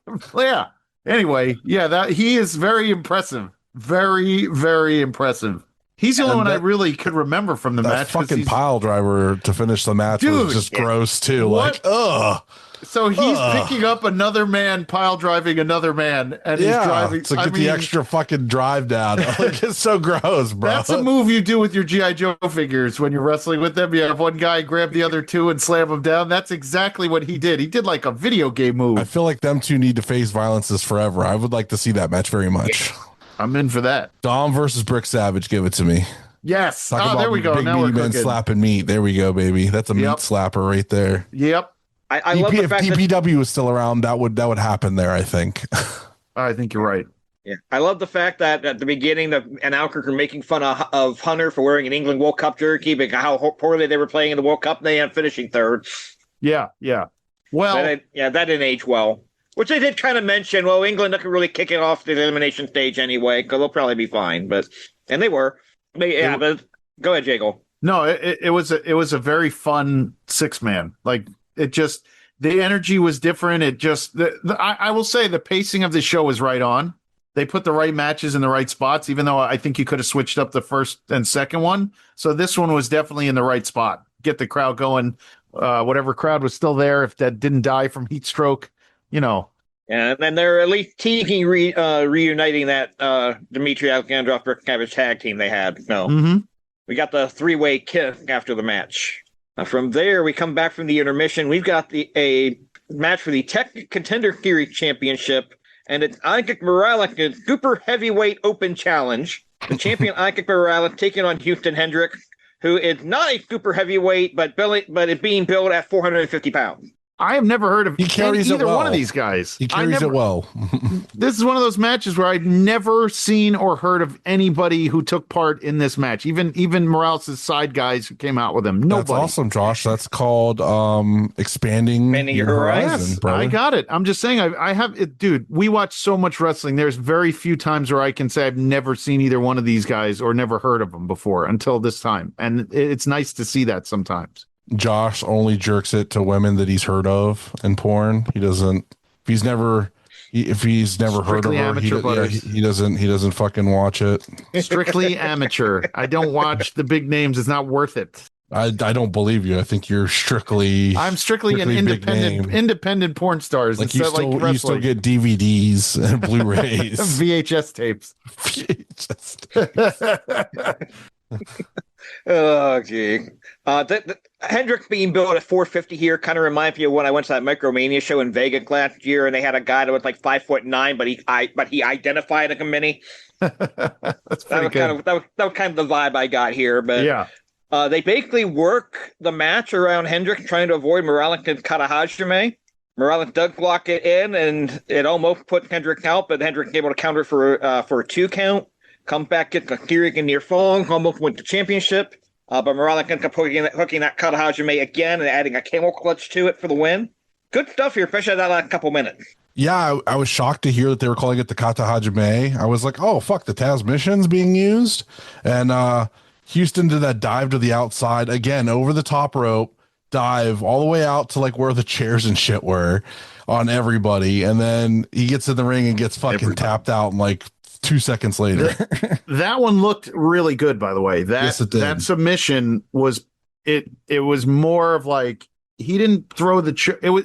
[SPEAKER 2] Anyway, that he is very impressive. Very, very impressive. He's the only one I really could remember from the match.
[SPEAKER 4] Fucking pile driver to finish the match was just gross too.
[SPEAKER 2] What?
[SPEAKER 4] Like, ugh.
[SPEAKER 2] So he's picking up another man, pile driving another man, and he's driving
[SPEAKER 4] to get the extra fucking drive down. Like, it's so gross, bro.
[SPEAKER 2] That's a move you do with your G.I. Joe figures when you're wrestling with them. You have one guy grab the other 2 and slam them down. That's exactly what he did. He did like a video game move.
[SPEAKER 4] I feel like them 2 need to face Violences forever. I would like to see that match very much.
[SPEAKER 2] I'm in for that.
[SPEAKER 4] Dom versus Brick Savage. Give it to me.
[SPEAKER 2] Yes.
[SPEAKER 4] Talk
[SPEAKER 2] There we go.
[SPEAKER 4] Big
[SPEAKER 2] Now we're
[SPEAKER 4] men
[SPEAKER 2] cooking.
[SPEAKER 4] slapping meat. There we go, baby. That's a meat slapper right there.
[SPEAKER 2] Yep.
[SPEAKER 3] I love the fact
[SPEAKER 4] if DPW was still around, that would happen there, I think.
[SPEAKER 2] I think you're right.
[SPEAKER 3] Yeah, I love the fact that at the beginning, and Alkirk were making fun of Hunter for wearing an England World Cup jersey, because how poorly they were playing in the World Cup, and they ended up finishing 3rd.
[SPEAKER 2] Yeah. Well,
[SPEAKER 3] that didn't age well. Which they did kind of mention. Well, England doesn't really kick it off the elimination stage anyway, because they'll probably be fine. And they were. But go ahead, JGold.
[SPEAKER 2] No, it was a very fun 6-man. Like it just the energy was different. It just I will say the pacing of the show was right on. They put the right matches in the right spots, even though I think you could have switched up the first and second one. So this one was definitely in the right spot. Get the crowd going. Whatever crowd was still there, if that didn't die from heat stroke, And
[SPEAKER 3] then they're at least teasing reuniting that Dmitry Alexandrov Brick Savage tag team they had. We got the 3-way kiss after the match. From there, we come back from the intermission. We've got a match for the Tech Contender Series Championship, and it's Ikek Morales' Super Heavyweight Open Challenge. The champion Ikek Morales taking on Houston Hendricks, who is not a super heavyweight, but is being billed at 450 pounds.
[SPEAKER 2] I have never heard of either
[SPEAKER 4] well.
[SPEAKER 2] one of these guys.
[SPEAKER 4] He carries it well.
[SPEAKER 2] This is one of those matches where I'd never seen or heard of anybody who took part in this match. Even Morales' side guys who came out with him. Nobody.
[SPEAKER 4] That's awesome, Josh. That's called expanding your horizon,
[SPEAKER 2] yes,
[SPEAKER 4] brother.
[SPEAKER 2] I got it. I'm just saying I have it, dude. We watch so much wrestling. There's very few times where I can say I've never seen either one of these guys or never heard of them before until this time. And it's nice to see that sometimes.
[SPEAKER 4] Josh only jerks it to women that he's heard of in porn. He doesn't. If he's never heard of her, he doesn't fucking watch it.
[SPEAKER 2] Strictly amateur. I don't watch the big names. It's not worth it.
[SPEAKER 4] I don't believe you. I think you're strictly.
[SPEAKER 2] I'm strictly an independent porn stars.
[SPEAKER 4] Like you still get DVDs and Blu-rays,
[SPEAKER 2] VHS tapes.
[SPEAKER 3] Oh, gee. Hendricks being billed at 450 here kind of reminds me of when I went to that Micromania show in Vegas last year, and they had a guy that was like 5'9", but he identified like a mini.
[SPEAKER 2] That's pretty good.
[SPEAKER 3] That was kind of the vibe I got here. But
[SPEAKER 2] yeah,
[SPEAKER 3] they basically work the match around Hendricks trying to avoid Morales and Katahajime. Morales does block it in, and it almost puts Hendricks out, but Hendricks able to counter for a 2 count. Comes back, gets a Kirigan near fall, almost wins the championship. But Morales ends up hooking that Katahajime again and adding a camel clutch to it for the win. Good stuff here, especially that last couple minutes.
[SPEAKER 4] Yeah, I was shocked to hear that they were calling it the Kata Hajime. I was like, oh, fuck, the Taz mission's being used. And Houston did that dive to the outside, again, over the top rope, dive all the way out to like where the chairs and shit were on everybody. And then he gets in the ring and gets fucking tapped out in like 2 seconds later.
[SPEAKER 2] That one looked really good, by the way.
[SPEAKER 4] Yes, it did.
[SPEAKER 2] That submission was it was more of like he didn't throw the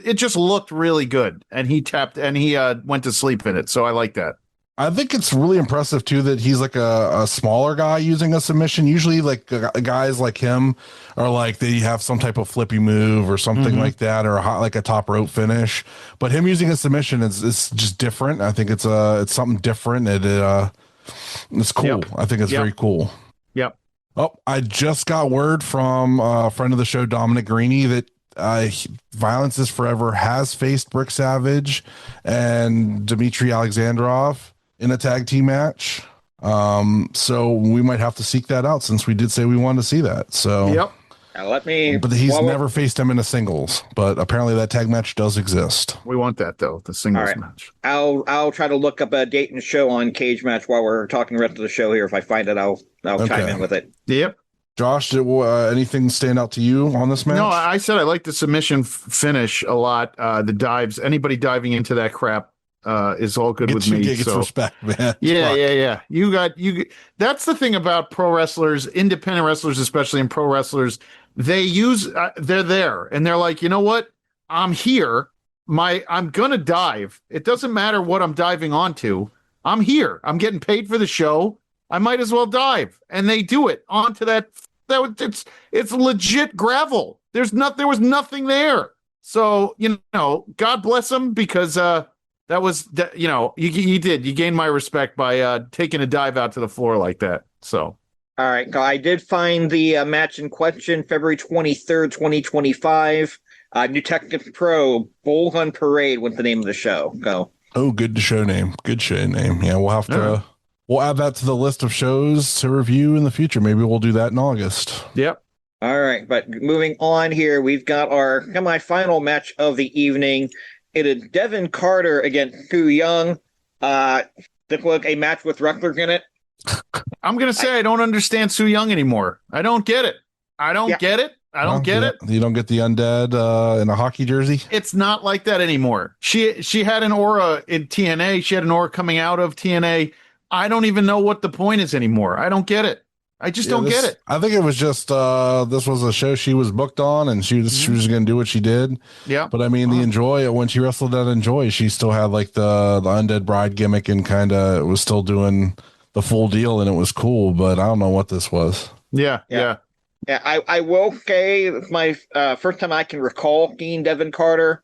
[SPEAKER 2] it just looked really good, and he tapped and he went to sleep in it. So I like that.
[SPEAKER 4] I think it's really impressive too that he's like a smaller guy using a submission. Usually, like guys like him are like they have some type of flippy move or something like that, or like a top rope finish. But him using a submission is just different. I think it's something different. It's cool.
[SPEAKER 2] Yep.
[SPEAKER 4] I think it's very cool.
[SPEAKER 2] Yep.
[SPEAKER 4] Oh, I just got word from a friend of the show, Dominic Greeny, that Violence is Forever has faced Brick Savage and Dmitry Alexandrov in a tag team match. So we might have to seek that out since we did say we wanted to see that. So
[SPEAKER 2] yep.
[SPEAKER 3] Now
[SPEAKER 4] but he's never faced him in a singles, but apparently that tag match does exist.
[SPEAKER 2] We want that though, the singles match.
[SPEAKER 3] I'll try to look up a date and show on Cage Match while we're talking the rest of the show here. If I find it, I'll chime in with it.
[SPEAKER 2] Yep.
[SPEAKER 4] Josh, did anything stand out to you on this match?
[SPEAKER 2] No, I said I like the submission finish a lot. The dives, anybody diving into that crap is all good with me.
[SPEAKER 4] It's respect, man.
[SPEAKER 2] Yeah. You. That's the thing about pro wrestlers, independent wrestlers, especially in pro wrestlers. They're there and they're like, you know what? I'm here. I'm gonna dive. It doesn't matter what I'm diving onto. I'm here. I'm getting paid for the show. I might as well dive. And they do it onto that. It's legit gravel. There was nothing there. So, God bless them, because that was, you gained my respect by taking a dive out to the floor like that. So.
[SPEAKER 3] All right. I did find the match in question, February 23rd, 2025. New Technics Pro, Bull Run Parade was the name of the show. Go.
[SPEAKER 4] Oh, good show name. Good show name. Yeah, we'll have to... We'll add that to the list of shows to review in the future. Maybe we'll do that in August.
[SPEAKER 2] Yep.
[SPEAKER 3] All right. But moving on here, we've got our semi-final match of the evening. It is Devin Carter against Su Yung. This was a match with wrestlers in it.
[SPEAKER 2] I'm going to say I don't understand Su Yung anymore. I don't get it. I don't get it.
[SPEAKER 4] You don't get the undead in a hockey jersey?
[SPEAKER 2] It's not like that anymore. She had an aura in TNA. She had an aura coming out of TNA. I don't even know what the point is anymore. I don't get it. I just don't get it.
[SPEAKER 4] I think it was just this was a show she was booked on, and she was going to do what she did.
[SPEAKER 2] Yeah.
[SPEAKER 4] But I mean, the Enjoy, when she wrestled at Enjoy, she still had like the undead bride gimmick and kind of was still doing the full deal, and it was cool. But I don't know what this was.
[SPEAKER 2] Yeah.
[SPEAKER 3] I will say it's my first time I can recall seeing Devin Carter.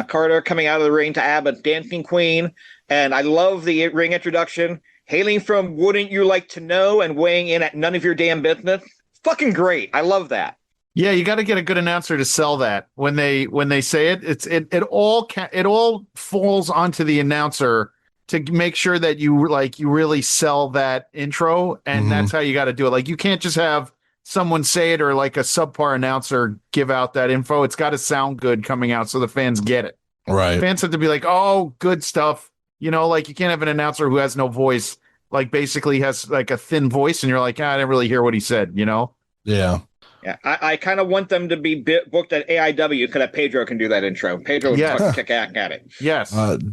[SPEAKER 3] Carter coming out of the ring to Abba's Dancing Queen, and I love the ring introduction. Hailing from Wouldn't You Like to Know and weighing in at None of Your Damn Business. Fucking great. I love that.
[SPEAKER 2] Yeah, you got to get a good announcer to sell that. When they say it, it all falls onto the announcer to make sure that you really sell that intro, and that's how you got to do it. Like, you can't just have someone say it or like a subpar announcer give out that info. It's got to sound good coming out so the fans get it.
[SPEAKER 4] Right.
[SPEAKER 2] Fans have to be like, "Oh, good stuff." Like, you can't have an announcer who has no voice, like basically has like a thin voice, and you're like, I didn't really hear what he said,
[SPEAKER 4] Yeah.
[SPEAKER 3] Yeah, I kind of want them to be booked at AIW because Pedro can do that intro. Pedro would fucking kick ass at it.
[SPEAKER 2] Yes.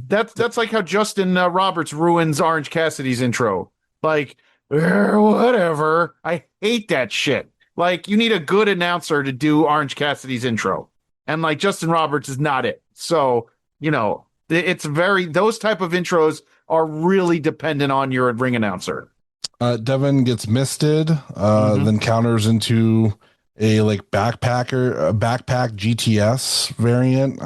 [SPEAKER 2] That's like how Justin Roberts ruins Orange Cassidy's intro. Like, whatever. I hate that shit. Like, you need a good announcer to do Orange Cassidy's intro. And like, Justin Roberts is not it. So, it's those type of intros are really dependent on your ring announcer.
[SPEAKER 4] Devin gets misted, then counters into a like backpack GTS variant.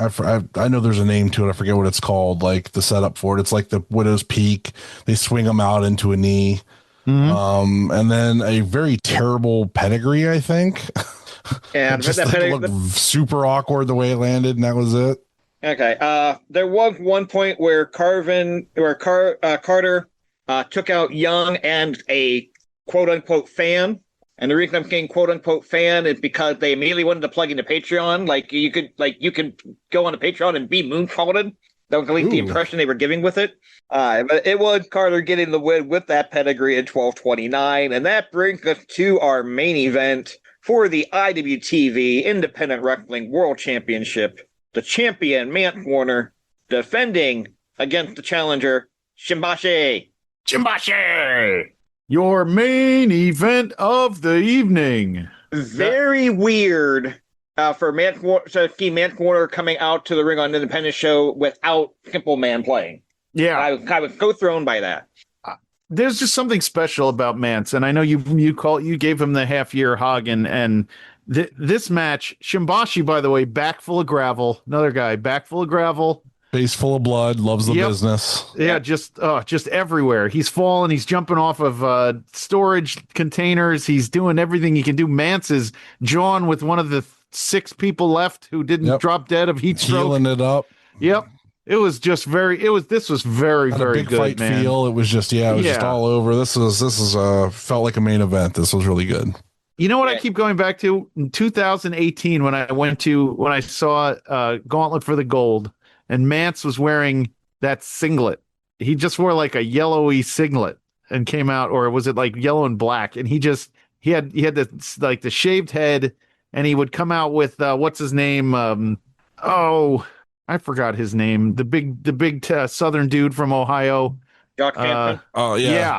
[SPEAKER 4] I know there's a name to it. I forget what it's called. Like the setup for it. It's like the Widow's Peak. They swing them out into a knee. And then a very terrible pedigree, I think.
[SPEAKER 3] And
[SPEAKER 4] just looked super awkward the way it landed, and that was it.
[SPEAKER 3] Okay. There was one point where Carter took out Young and a quote unquote fan. And the reason I'm saying quote unquote fan is because they immediately wanted to plug into Patreon. You could go on to Patreon and be moonsaulted. That was at least the impression they were giving with it. But it was Carter getting the win with that pedigree in 12:29. And that brings us to our main event for the IWTV Independent Wrestling World Championship. The champion, Mance Warner, defending against the challenger, Shimbashi.
[SPEAKER 2] Your main event of the evening.
[SPEAKER 3] Very weird for Mance Warner coming out to the ring on an independent show without Simple Man playing.
[SPEAKER 2] Yeah.
[SPEAKER 3] I was so thrown by that.
[SPEAKER 2] There's just something special about Mance, and I know you gave him the half-year hog, and this match, Shimbashi, by the way, back full of gravel. Another guy, back full of gravel.
[SPEAKER 4] Face full of blood, loves the business.
[SPEAKER 2] Yeah, just everywhere. He's falling. He's jumping off of storage containers. He's doing everything he can do. Mance is John with one of the 6 people left who didn't drop dead of heat stroke.
[SPEAKER 4] Healing it up.
[SPEAKER 2] Yep. This was very, very good,
[SPEAKER 4] fight
[SPEAKER 2] man.
[SPEAKER 4] Feel. It was just, just all over. This is felt like a main event. This was really good.
[SPEAKER 2] You know what I keep going back to? In 2018, when I saw Gauntlet for the Gold, and Mance was wearing that singlet. He just wore like a yellowy singlet and came out, or was it like yellow and black? And he had the shaved head, and he would come out with what's his name? I forgot his name. The big Southern dude from Ohio.
[SPEAKER 3] Jock Sampson.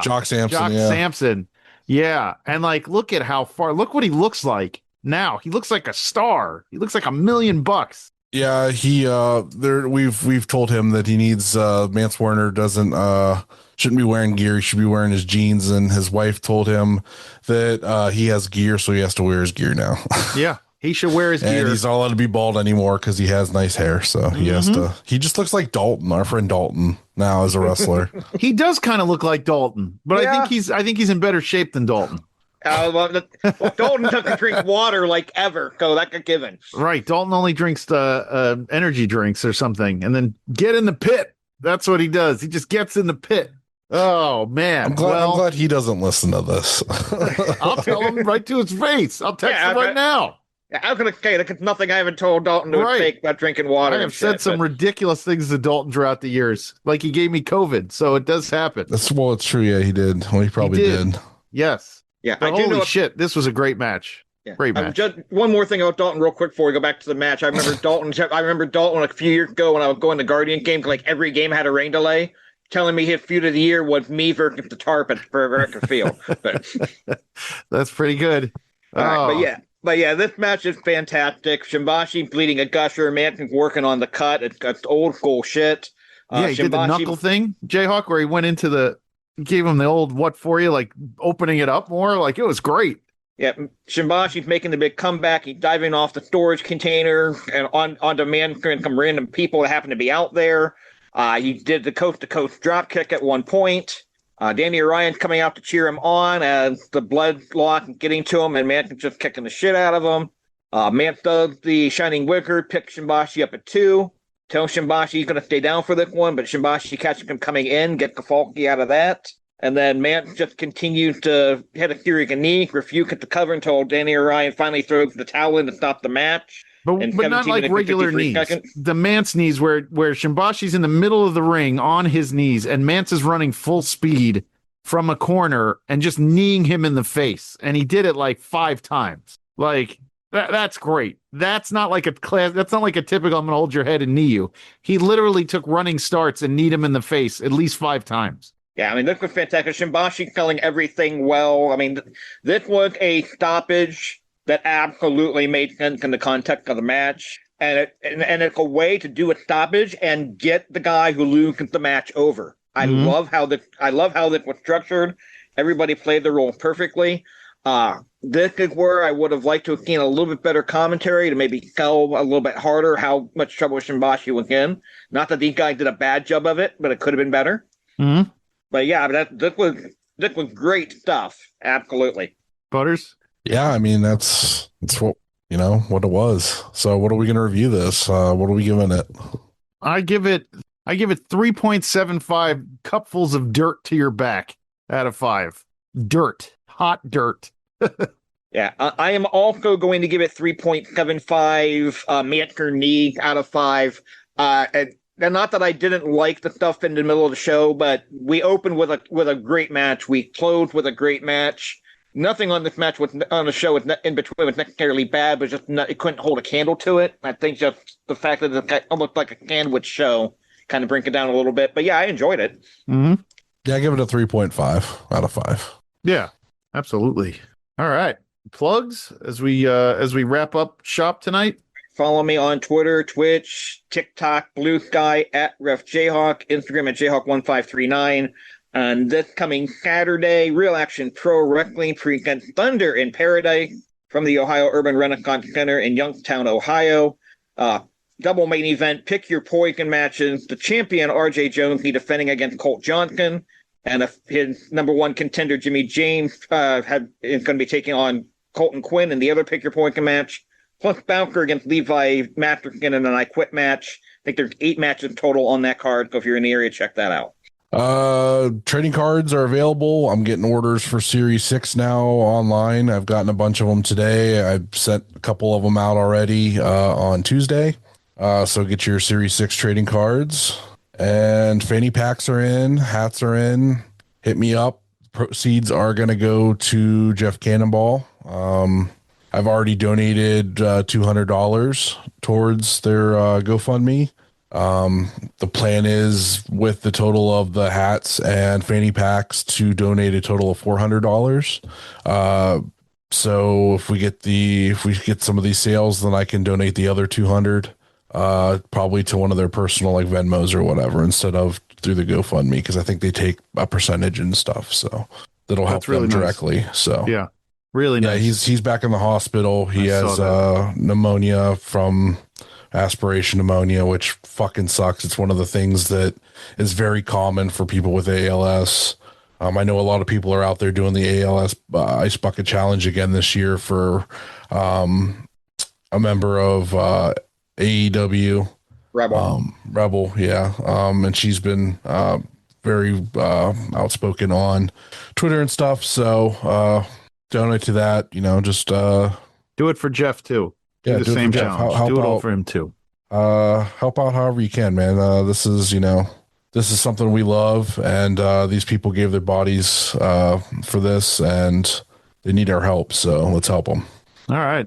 [SPEAKER 4] Jock Sampson.
[SPEAKER 2] Jock Sampson. Yeah, and look at how far. Look what he looks like now. He looks like a star. He looks like $1 million.
[SPEAKER 4] Yeah, we've told him that he needs Mance Warner shouldn't be wearing gear. He should be wearing his jeans, and his wife told him that he has gear, so he has to wear his gear now.
[SPEAKER 2] Yeah, he should wear his gear.
[SPEAKER 4] And he's not allowed to be bald anymore because he has nice hair, so he has to. He just looks like Dalton, our friend Dalton, now as a wrestler.
[SPEAKER 2] He does kind of look like Dalton, but
[SPEAKER 3] Yeah.
[SPEAKER 2] I think he's in better shape than Dalton.
[SPEAKER 3] Dalton doesn't drink water like ever, so that's a given.
[SPEAKER 2] Right. Dalton only drinks energy drinks or something, and then get in the pit. That's what he does. He just gets in the pit. Oh, man.
[SPEAKER 4] I'm glad he doesn't listen to this.
[SPEAKER 2] I'll tell him right to his face. I'll text him right now.
[SPEAKER 3] I was going to say, there's nothing I haven't told Dalton to take about drinking water.
[SPEAKER 2] I have said some ridiculous things to Dalton throughout the years. Like he gave me COVID, so it does happen.
[SPEAKER 4] It's true. Yeah, he did. Well, he probably did.
[SPEAKER 2] Yes.
[SPEAKER 3] Yeah,
[SPEAKER 2] but holy shit, this was a great match.
[SPEAKER 3] Yeah.
[SPEAKER 2] Great match.
[SPEAKER 3] Just one more thing about Dalton real quick before we go back to the match. I remember Dalton a few years ago when I was going to Guardian games, like every game had a rain delay, telling me his feud of the year was me versus the tarp at Record Field. But
[SPEAKER 2] that's pretty good.
[SPEAKER 3] But yeah, this match is fantastic. Shimbashi bleeding a gusher. Manson's working on the cut. It's old school shit.
[SPEAKER 2] He did the knuckle thing, JHawk, where he went into gave him the old what for you, like opening it up more. Like it was great.
[SPEAKER 3] Yeah, Shimbashi's making the big comeback. He's diving off the storage container and onto some random people that happen to be out there. He did the coast-to-coast drop kick at one point. Danny Orion's coming out to cheer him on as the blood loss is getting to him, and Manson's just kicking the shit out of him. Mance does the Shining Wizard, picks Shimbashi up at 2. Tells Shimbashi he's going to stay down for this one, but Shimbashi catches him coming in, gets the Falky out of that. And then Mance just continues to hit a series of knees, refuse at the cover until Danny Orion finally throws the towel in to stop the match.
[SPEAKER 2] But not like regular knees. The Mance knees where Shimbashi's in the middle of the ring on his knees, and Mance is running full speed from a corner and just kneeing him in the face. And he did it like 5 times. Like, that's great. That's not like a typical I'm going to hold your head and knee you. He literally took running starts and kneed him in the face at least 5 times.
[SPEAKER 3] Yeah, I mean, this was fantastic. Shimbashi selling everything well. I mean, this was a stoppage that absolutely made sense in the context of the match. And it's a way to do a stoppage and get the guy who loses the match over. I love how this was structured. Everybody played the role perfectly. This is where I would have liked to have seen a little bit better commentary to maybe sell a little bit harder how much trouble Shimbashi was in. Not that these guys did a bad job of it, but it could have been better.
[SPEAKER 2] Mm-hmm.
[SPEAKER 3] But yeah, this was great stuff. Absolutely.
[SPEAKER 2] Butters?
[SPEAKER 4] Yeah, I mean that's what what it was. So what are we gonna review this? What are we giving it?
[SPEAKER 2] I give it 3.75 cupfuls of dirt to your back out of 5. Dirt. Hot dirt.
[SPEAKER 3] Yeah, I am also going to give it 3.75 Manker knee out of 5. And not that I didn't like the stuff in the middle of the show, but we opened with a great match. We closed with a great match. Nothing on this match on the show in between was necessarily bad, but just it couldn't hold a candle to it. I think just the fact that it's almost like a sandwich show kind of brings it down a little bit. But yeah, I enjoyed it.
[SPEAKER 2] Mm-hmm.
[SPEAKER 4] Yeah, I give it a 3.5 out of 5.
[SPEAKER 2] Yeah, absolutely. All right. Plugs as we wrap up shop tonight.
[SPEAKER 3] Follow me on Twitter, Twitch, TikTok, Blue Sky at Ref JHawk, Instagram at JHawk1539. And this coming Saturday, Real Action Pro Wrestling presents Thunder in Paradise from the Ohio Urban Renaissance Center in Youngstown, Ohio. Double main event, pick your poison matches. The champion, RJ Jones, be defending against Colt Johnson. And his number one contender, Jimmy James, is going to be taking on Colton Quinn in the other pick your poison match. Plus Bouncer against Levi Masterson in an I Quit match. I think there's 8 matches total on that card. So if you're in the area, check that out.
[SPEAKER 4] Trading cards are available. I'm getting orders for Series 6 now online. I've gotten a bunch of them today. I've sent a couple of them out already on Tuesday. So get your Series 6 trading cards. And fanny packs are in. Hats are in. Hit me up. Proceeds are going to go to Jeff Cannonball. I've already donated $200 towards their GoFundMe. The plan is with the total of the hats and fanny packs to donate a total of $400. So if we get some of these sales, then I can donate the other 200, probably to one of their personal like Venmos or whatever, instead of through the GoFundMe, because I think they take a percentage and stuff. So that'll help them directly. Nice. So
[SPEAKER 2] yeah, really nice.
[SPEAKER 4] Yeah, he's back in the hospital. He has pneumonia from aspiration pneumonia, which fucking sucks. It's one of the things that is very common for people with ALS. I know a lot of people are out there doing the ALS Ice Bucket Challenge again this year for a member of AEW. Rebel, yeah. And she's been very outspoken on Twitter and stuff. So donate to that, just
[SPEAKER 2] do it for Jeff too.
[SPEAKER 4] Yeah,
[SPEAKER 2] do the same challenge.
[SPEAKER 4] Help
[SPEAKER 2] do it
[SPEAKER 4] out,
[SPEAKER 2] all for him too.
[SPEAKER 4] Help out however you can, man. This is something we love, and these people gave their bodies for this, and they need our help. So let's help them.
[SPEAKER 2] All right.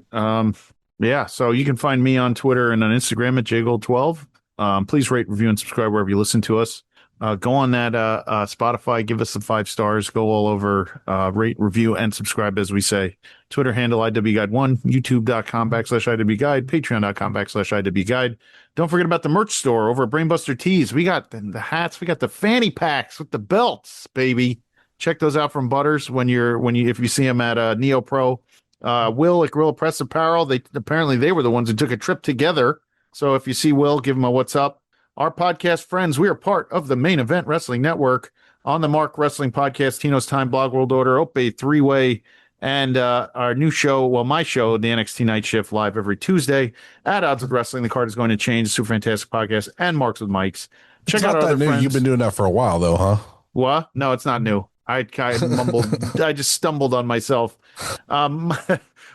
[SPEAKER 2] Yeah. So you can find me on Twitter and on Instagram at JGold12. Please rate, review, and subscribe wherever you listen to us. Go on that Spotify, give us some 5 stars, go all over, rate, review, and subscribe, as we say. Twitter handle IWGuide1, youtube.com/IWGuide, patreon.com/IWGuide. Don't forget about the merch store over at Brainbuster Tees. We got the hats, we got the fanny packs with the belts, baby. Check those out from Butters if you see them at Neo Pro. Will at Gorilla Press Apparel, they were the ones who took a trip together. So if you see Will, give him a what's up. Our podcast friends, we are part of the Main Event Wrestling Network, On the Mark Wrestling Podcast, Tino's Time, Blog World Order, Ope 3-Way, and our new show, my show, the NXT Night Shift, live every Tuesday. At Odds with Wrestling, the card is going to change. Super Fantastic Podcast and Marks with Mics. Check out our other friends.
[SPEAKER 4] You've been doing that for a while, though, huh?
[SPEAKER 2] What? No, it's not new. I mumbled. I just stumbled on myself.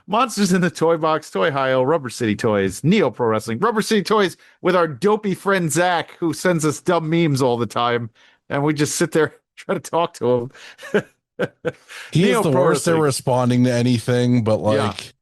[SPEAKER 2] Monsters in the Toy Box, Toy Hio, Rubber City Toys, Neo Pro Wrestling, Rubber City Toys with our dopey friend Zach, who sends us dumb memes all the time, and we just sit there try to talk to him.
[SPEAKER 4] He is the worst at responding to anything, but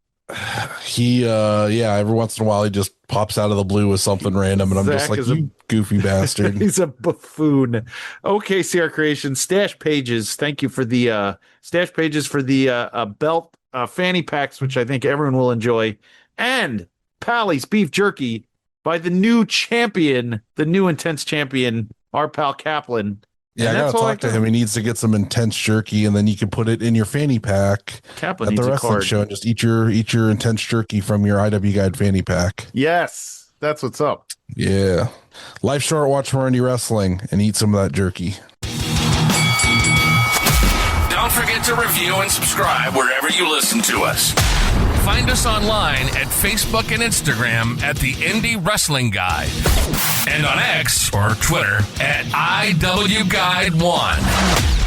[SPEAKER 4] he every once in a while he just pops out of the blue with something random, and I'm just like, you goofy bastard.
[SPEAKER 2] He's a buffoon. Okay, CR Creation, Stash Pages. Thank you for the Stash Pages for the belt fanny packs, which I think everyone will enjoy, and Pally's Beef Jerky by the new champion, the new intense champion, our pal Kaplan.
[SPEAKER 4] Yeah, I gotta talk to him. He needs to get some intense jerky, and then you can put it in your fanny pack
[SPEAKER 2] Kaplan
[SPEAKER 4] at the wrestling show and just eat your intense jerky from your IW Guide fanny pack.
[SPEAKER 2] Yes, that's what's up.
[SPEAKER 4] Yeah, life short. Watch more indie wrestling and eat some of that jerky.
[SPEAKER 1] Don't forget to review and subscribe wherever you listen to us. Find us online at Facebook and Instagram at the Indie Wrestling Guide, and on X or Twitter at IWGuide1.